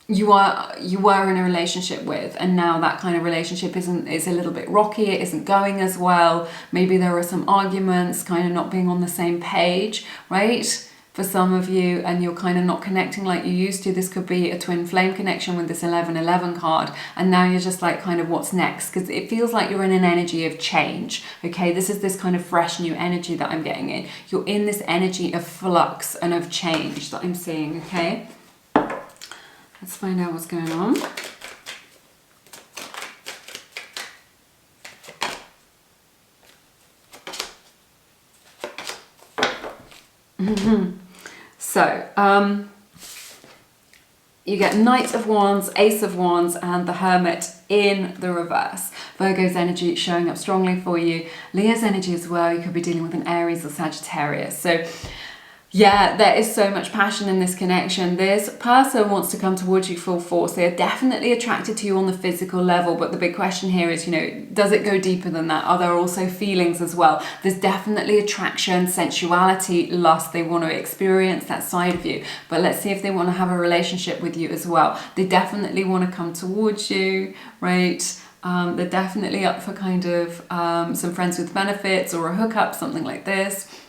you were in a relationship with, and now that kind of relationship is a little bit rocky, it isn't going as well. Maybe there are some arguments, kind of not being on the same page, right? For some of you, and you're kind of not connecting like you used to. This could be a twin flame connection with this 1111 card, and now you're just like kind of what's next, because it feels like you're in an energy of change, okay? This is this kind of fresh new energy that I'm getting in. You're in this energy of flux and of change that I'm seeing, okay? Let's find out what's going on. So, you get Knight of Wands, Ace of Wands, and the Hermit in the reverse. Virgo's energy showing up strongly for you. Leo's energy as well. You could be dealing with an Aries or Sagittarius. So, Yeah, there is so much passion in this connection. This person wants to come towards you full force. They are definitely attracted to you on the physical level, but the big question here is, does it go deeper than that? Are there also feelings as well? There's definitely attraction, sensuality, lust. They want to experience that side of you. But let's see if they want to have a relationship with you as well. They definitely want to come towards you, right? They're definitely up for kind of some friends with benefits or a hookup, something like this.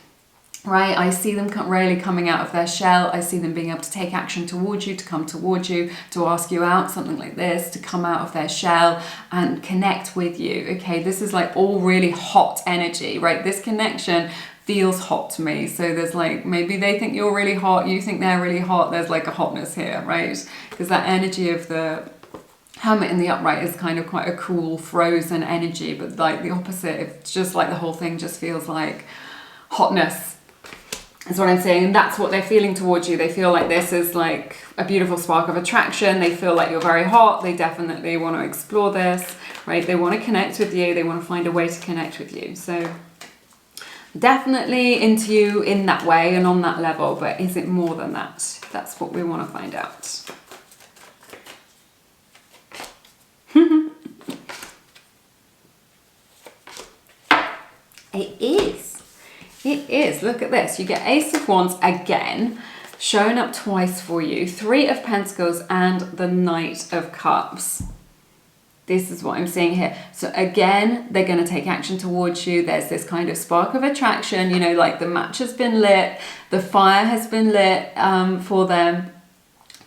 Right, I see them really coming out of their shell. I see them being able to take action towards you, to come towards you, to ask you out, something like this, to come out of their shell and connect with you. Okay, this is like all really hot energy, right? This connection feels hot to me. So there's like, maybe they think you're really hot, you think they're really hot. There's like a hotness here, right? Because that energy of the Hermit in the upright is kind of quite a cool, frozen energy, but like the opposite, it's just like the whole thing just feels like hotness. That's what I'm saying. And that's what they're feeling towards you. They feel like this is like a beautiful spark of attraction. They feel like you're very hot. They definitely want to explore this, right? They want to connect with you. They want to find a way to connect with you. So definitely into you in that way and on that level, but is it more than that? That's what we want to find out. It is. It is. Look at this. You get Ace of Wands again, showing up twice for you. 3 of Pentacles and the Knight of Cups. This is what I'm seeing here. So again, they're going to take action towards you. There's this kind of spark of attraction, like the match has been lit, the fire has been lit for them,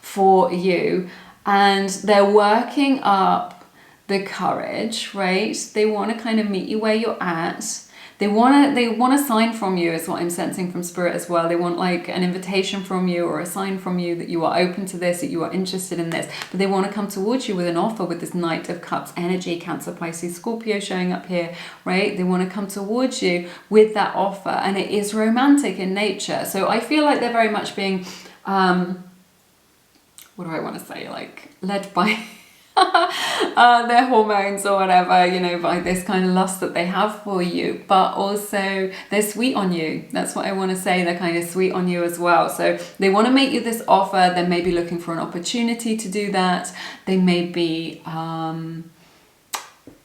for you. And they're working up the courage, right? They want to kind of meet you where you're at. They want a sign from you is what I'm sensing from Spirit as well. They want like an invitation from you or a sign from you that you are open to this, that you are interested in this. But they want to come towards you with an offer with this Knight of Cups energy, Cancer, Pisces, Scorpio showing up here, right? They want to come towards you with that offer, and it is romantic in nature. So I feel like they're very much being, what do I want to say, like led by... their hormones or whatever, by this kind of lust that they have for you, but also they're sweet on you. That's what I want to say. They're kind of sweet on you as well. So they want to make you this offer. They may be looking for an opportunity to do that. They may be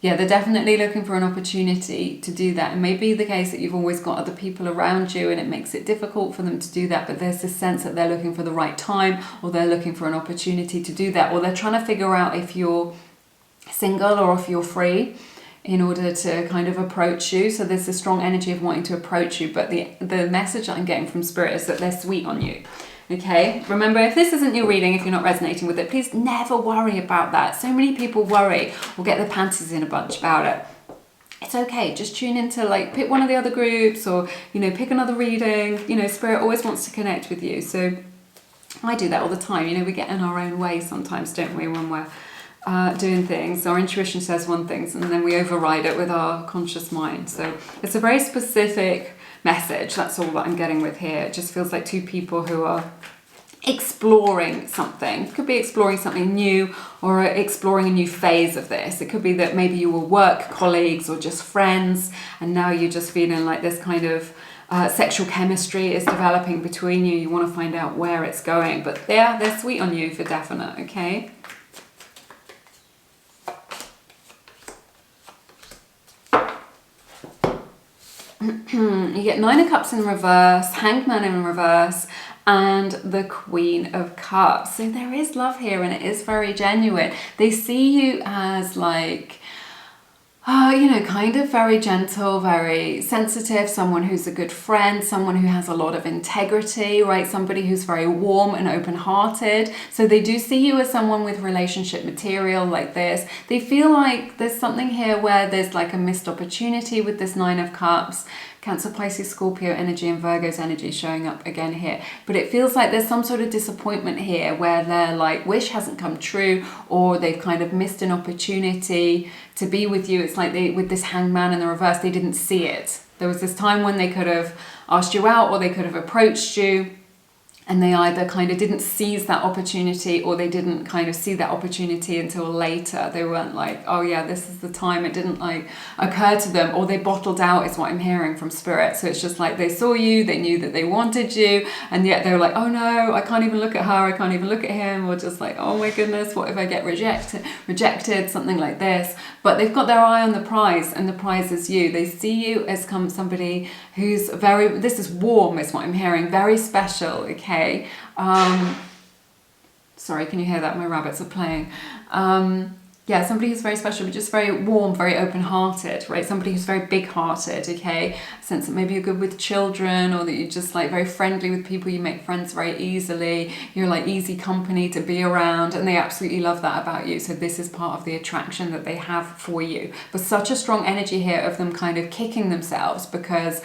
they're definitely looking for an opportunity to do that. It may be the case that you've always got other people around you and it makes it difficult for them to do that, but there's this sense that they're looking for the right time, or they're looking for an opportunity to do that, or they're trying to figure out if you're single or if you're free in order to kind of approach you. So there's a strong energy of wanting to approach you, but the message that I'm getting from Spirit is that they're sweet on you. Okay, remember, if this isn't your reading, if you're not resonating with it, please never worry about that. So many people worry or get their panties in a bunch about it. It's okay, just tune into, like, pick one of the other groups, or, pick another reading. Spirit always wants to connect with you. So I do that all the time. We get in our own way sometimes, don't we, when we're doing things. Our intuition says one thing and then we override it with our conscious mind. So it's a very specific message. That's all that I'm getting with here. It just feels like two people who are exploring something. It could be exploring something new or exploring a new phase of this. It could be that maybe you were work colleagues or just friends, and now you're just feeling like this kind of sexual chemistry is developing between you. You want to find out where it's going, but they're sweet on you for definite, okay? You get 9 of Cups in reverse, Hanged Man in reverse, and the Queen of Cups. So there is love here, and it is very genuine. They see you as like, kind of very gentle, very sensitive, someone who's a good friend, someone who has a lot of integrity, right? Somebody who's very warm and open-hearted. So they do see you as someone with relationship material like this. They feel like there's something here where there's like a missed opportunity with this 9 of Cups. Cancer, Pisces, Scorpio energy and Virgo's energy showing up again here. But it feels like there's some sort of disappointment here where their like wish hasn't come true, or they've kind of missed an opportunity to be with you. It's like with this Hanged Man in the reverse, they didn't see it. There was this time when they could have asked you out, or they could have approached you, and they either kind of didn't seize that opportunity, or they didn't kind of see that opportunity until later. They weren't like, oh yeah, this is the time. It didn't like occur to them, or they bottled out, is what I'm hearing from spirit. So it's just like they saw you, they knew that they wanted you, and yet they were like, oh no, I can't even look at her, I can't even look at him, or just like, oh my goodness, what if I get rejected, something like this. But they've got their eye on the prize, and the prize is you. They see you as somebody who's very, this is warm, is what I'm hearing, very special, okay? Sorry, can you hear that? My rabbits are playing. Yeah, somebody who's very special, but just very warm, very open-hearted, right? Somebody who's very big-hearted, okay? Sense that maybe you're good with children, or that you're just like very friendly with people, you make friends very easily, you're like easy company to be around, and they absolutely love that about you. So this is part of the attraction that they have for you. But such a strong energy here of them kind of kicking themselves because,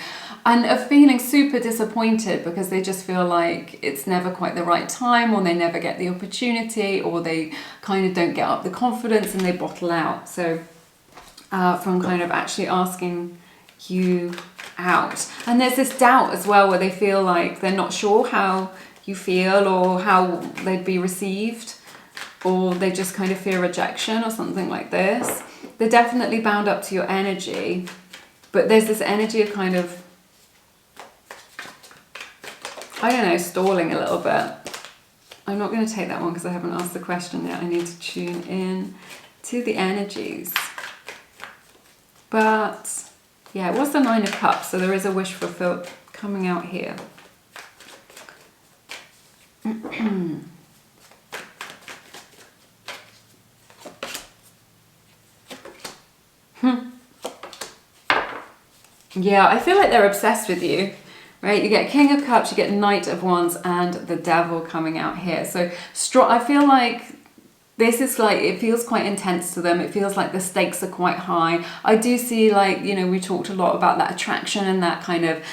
and of feeling super disappointed because they just feel like it's never quite the right time, or they never get the opportunity, or they kind of don't get up the confidence and they bottle out. So from kind of actually asking you out. And there's this doubt as well where they feel like they're not sure how you feel or how they'd be received, or they just kind of fear rejection or something like this. They're definitely bound up to your energy, but there's this energy of kind of, I don't know, stalling a little bit. I'm not going to take that one because I haven't asked the question yet. I need to tune in to the energies. But yeah, it was the 9 of Cups, so there is a wish fulfilled coming out here. Yeah, I feel like they're obsessed with you. Right, you get King of Cups, you get Knight of Wands, and the Devil coming out here. So I feel like this is like, it feels quite intense to them. It feels like the stakes are quite high. I do see, like, you know, we talked a lot about that attraction and that kind of,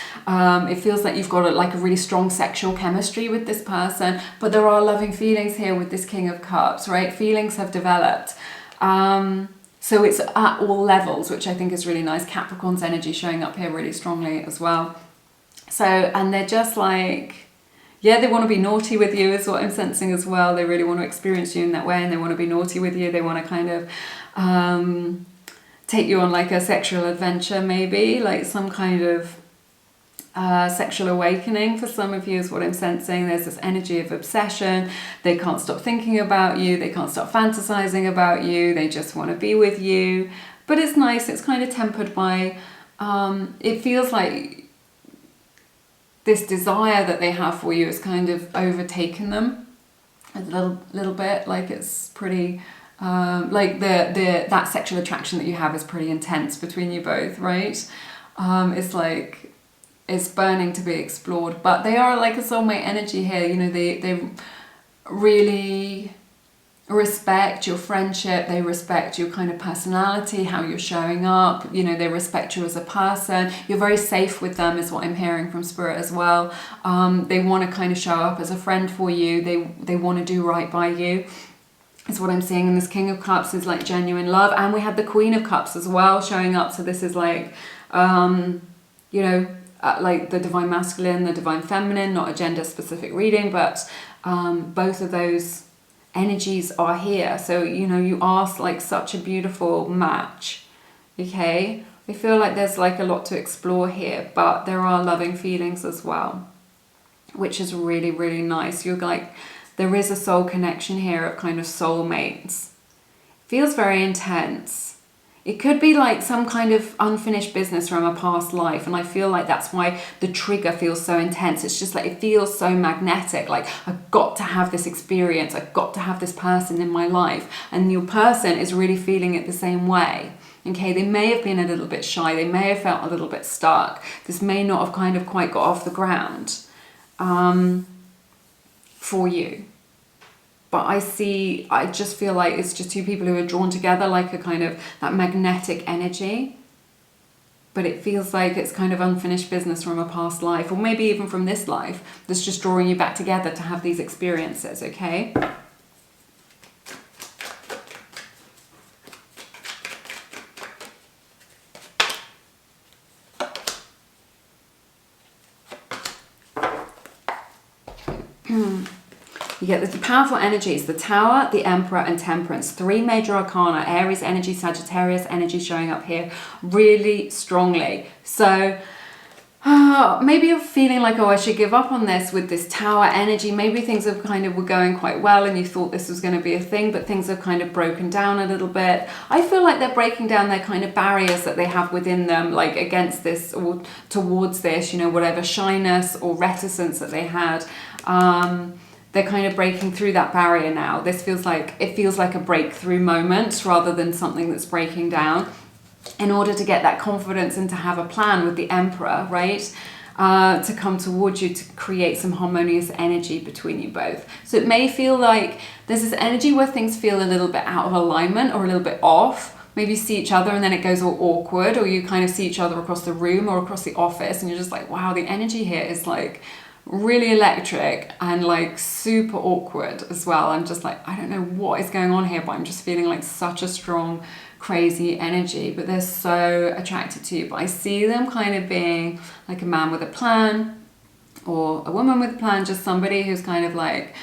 it feels like you've got a really strong sexual chemistry with this person, but there are loving feelings here with this King of Cups, right? Feelings have developed. So it's at all levels, which I think is really nice. Capricorn's energy showing up here really strongly as well. So, and they're just like, yeah, they want to be naughty with you is what I'm sensing as well. They really want to experience you in that way, and they want to be naughty with you. They want to kind of take you on like a sexual adventure, maybe, like some kind of sexual awakening for some of you is what I'm sensing. There's this energy of obsession. They can't stop thinking about you. They can't stop fantasizing about you. They just want to be with you. But it's nice. It's kind of tempered by, it feels like this desire that they have for you has kind of overtaken them a little bit. Like it's pretty, like that sexual attraction that you have is pretty intense between you both, right? It's like, it's burning to be explored, but they are like a soulmate energy here. You know, they really respect your friendship, they respect your kind of personality, how you're showing up, you know, they respect you as a person. You're very safe with them is what I'm hearing from Spirit as well. They want to kind of show up as a friend for you. They want to do right by you is what I'm seeing. And this King of Cups is like genuine love, and we had the Queen of Cups as well showing up. So this is like you know, like the divine masculine, the divine feminine, not a gender specific reading, but both of those energies are here. So, you know, you are like such a beautiful match, okay? I feel like there's like a lot to explore here, but there are loving feelings as well, which is really, really nice. You're like, there is a soul connection here of kind of soulmates. Feels very intense. It could be like some kind of unfinished business from a past life, and I feel like that's why the trigger feels so intense. It's just like, it feels so magnetic, like I've got to have this experience, I've got to have this person in my life, and your person is really feeling it the same way. Okay, they may have been a little bit shy, they may have felt a little bit stuck, this may not have kind of quite got off the ground for you. But I just feel like it's just two people who are drawn together, like a kind of that magnetic energy. But it feels like it's kind of unfinished business from a past life, or maybe even from this life, that's just drawing you back together to have these experiences, okay? You get the powerful energies, the Tower, the Emperor, and Temperance. 3 major arcana, Aries energy, Sagittarius energy showing up here really strongly. So maybe you're feeling like, oh, I should give up on this with this Tower energy. Maybe things have kind of were going quite well and you thought this was going to be a thing, but things have kind of broken down a little bit. I feel like they're breaking down their kind of barriers that they have within them, like against this or towards this, you know, whatever shyness or reticence that they had. They're kind of breaking through that barrier now. This feels like a breakthrough moment rather than something that's breaking down, in order to get that confidence and to have a plan with the Emperor, right? To come towards you to create some harmonious energy between you both. So it may feel like there's this energy where things feel a little bit out of alignment or a little bit off. Maybe you see each other and then it goes all awkward, or you kind of see each other across the room or across the office and you're just like, wow, the energy here is like really electric and like super awkward as well. I'm just like, I don't know what is going on here, but I'm just feeling like such a strong, crazy energy, but they're so attracted to you. But I see them kind of being like a man with a plan or a woman with a plan, just somebody who's kind of like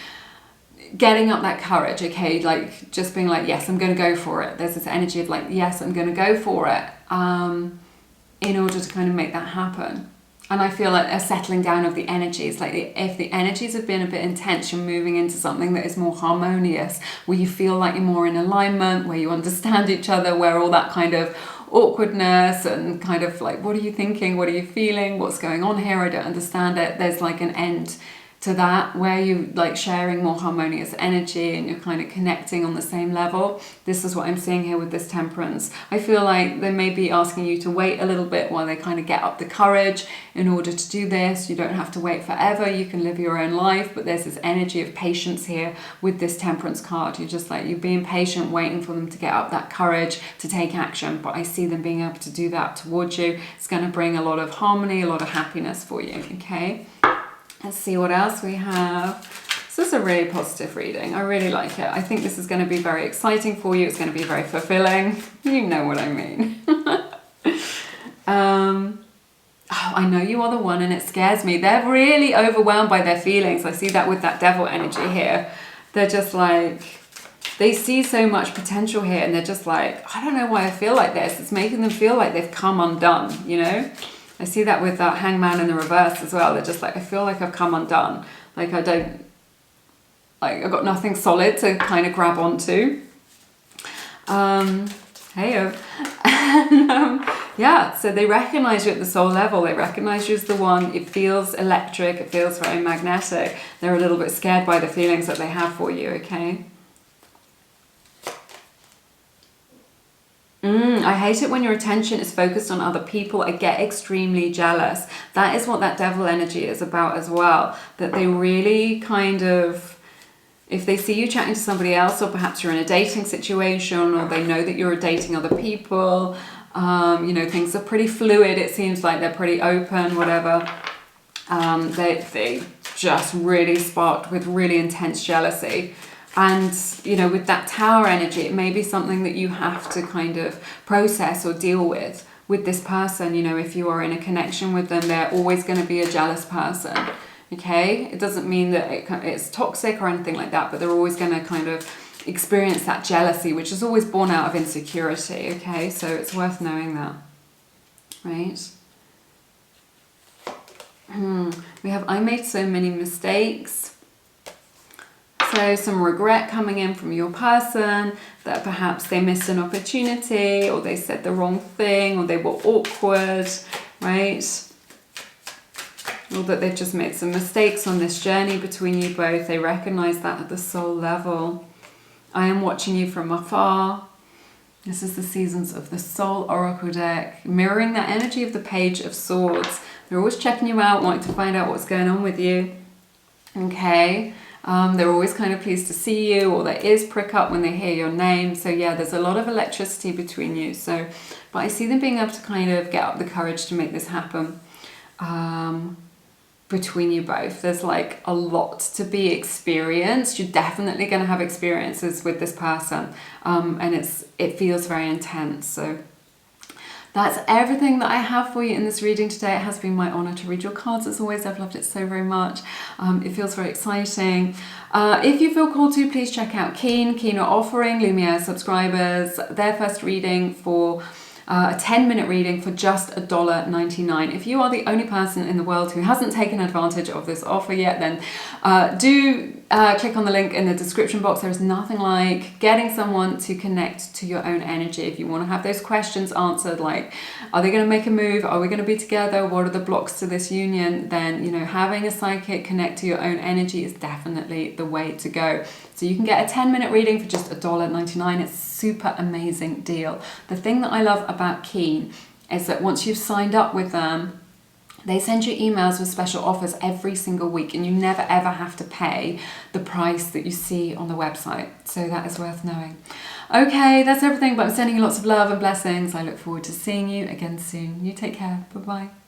getting up that courage, okay, like just being like, yes, I'm going to go for it. There's this energy of like, yes, I'm going to go for it, in order to kind of make that happen. And I feel like a settling down of the energies, like if the energies have been a bit intense, you're moving into something that is more harmonious, where you feel like you're more in alignment, where you understand each other, where all that kind of awkwardness and kind of like, what are you thinking? What are you feeling? What's going on here? I don't understand it. There's like an end to that, where you like sharing more harmonious energy and you're kind of connecting on the same level. This is what I'm seeing here with this Temperance. I feel like they may be asking you to wait a little bit while they kind of get up the courage in order to do this. You don't have to wait forever, you can live your own life, but there's this energy of patience here with this Temperance card. You're just like, you're being patient, waiting for them to get up that courage to take action. But I see them being able to do that towards you. It's going to bring a lot of harmony, a lot of happiness for you, okay? Let's see what else we have. This is a really positive reading. I really like it. I think this is going to be very exciting for you. It's going to be very fulfilling. You know what I mean. Oh, I know you are the one, and it scares me. They're really overwhelmed by their feelings. I see that with that Devil energy here. They're just like, they see so much potential here, and they're just like, I don't know why I feel like this. It's making them feel like they've come undone, you know? I see that with that Hangman in the reverse as well. They're just like, I feel like I've come undone. Like I've got nothing solid to kind of grab onto. Hey-o. And yeah, so they recognize you at the soul level. They recognize you as the one. It feels electric. It feels very magnetic. They're a little bit scared by the feelings that they have for you, okay? I hate it when your attention is focused on other people. I get extremely jealous. That is what that Devil energy is about as well. That they really kind of, if they see you chatting to somebody else, or perhaps you're in a dating situation, or they know that you're dating other people, you know, things are pretty fluid. It seems like they're pretty open, whatever. They just really sparked with really intense jealousy. And, you know, with that Tower energy, it may be something that you have to kind of process or deal with this person. You know, if you are in a connection with them, they're always going to be a jealous person, okay? It doesn't mean that it's toxic or anything like that, but they're always going to kind of experience that jealousy, which is always born out of insecurity, okay? So it's worth knowing that, right? We have, I made so many mistakes. So some regret coming in from your person, that perhaps they missed an opportunity, or they said the wrong thing, or they were awkward, right? Or that they've just made some mistakes on this journey between you both. They recognize that at the soul level. I am watching you from afar. This is the Seasons of the Soul Oracle deck, mirroring that energy of the Page of Swords. They're always checking you out, wanting to find out what's going on with you, okay? They're always kind of pleased to see you, or their ears prick up when they hear your name. So yeah, there's a lot of electricity between you. So, but I see them being able to kind of get up the courage to make this happen between you both. There's like a lot to be experienced. You're definitely going to have experiences with this person, and it feels very intense. So That's everything that I have for you in this reading today. It has been my honour to read your cards as always. I've loved it so very much. It feels very exciting. If you feel called to, please check out Keen. Keen are offering Lumiere subscribers their first reading for a 10-minute reading for just $1.99. If you are the only person in the world who hasn't taken advantage of this offer yet, then do click on the link in the description box. There is nothing like getting someone to connect to your own energy. If you want to have those questions answered, like, are they going to make a move? Are we going to be together? What are the blocks to this union? Then, you know, having a psychic connect to your own energy is definitely the way to go. So you can get a 10-minute reading for just $1.99. It's a super amazing deal. The thing that I love about Keen is that once you've signed up with them, they send you emails with special offers every single week, and you never ever have to pay the price that you see on the website. So that is worth knowing. Okay, that's everything, but I'm sending you lots of love and blessings. I look forward to seeing you again soon. You take care. Bye-bye.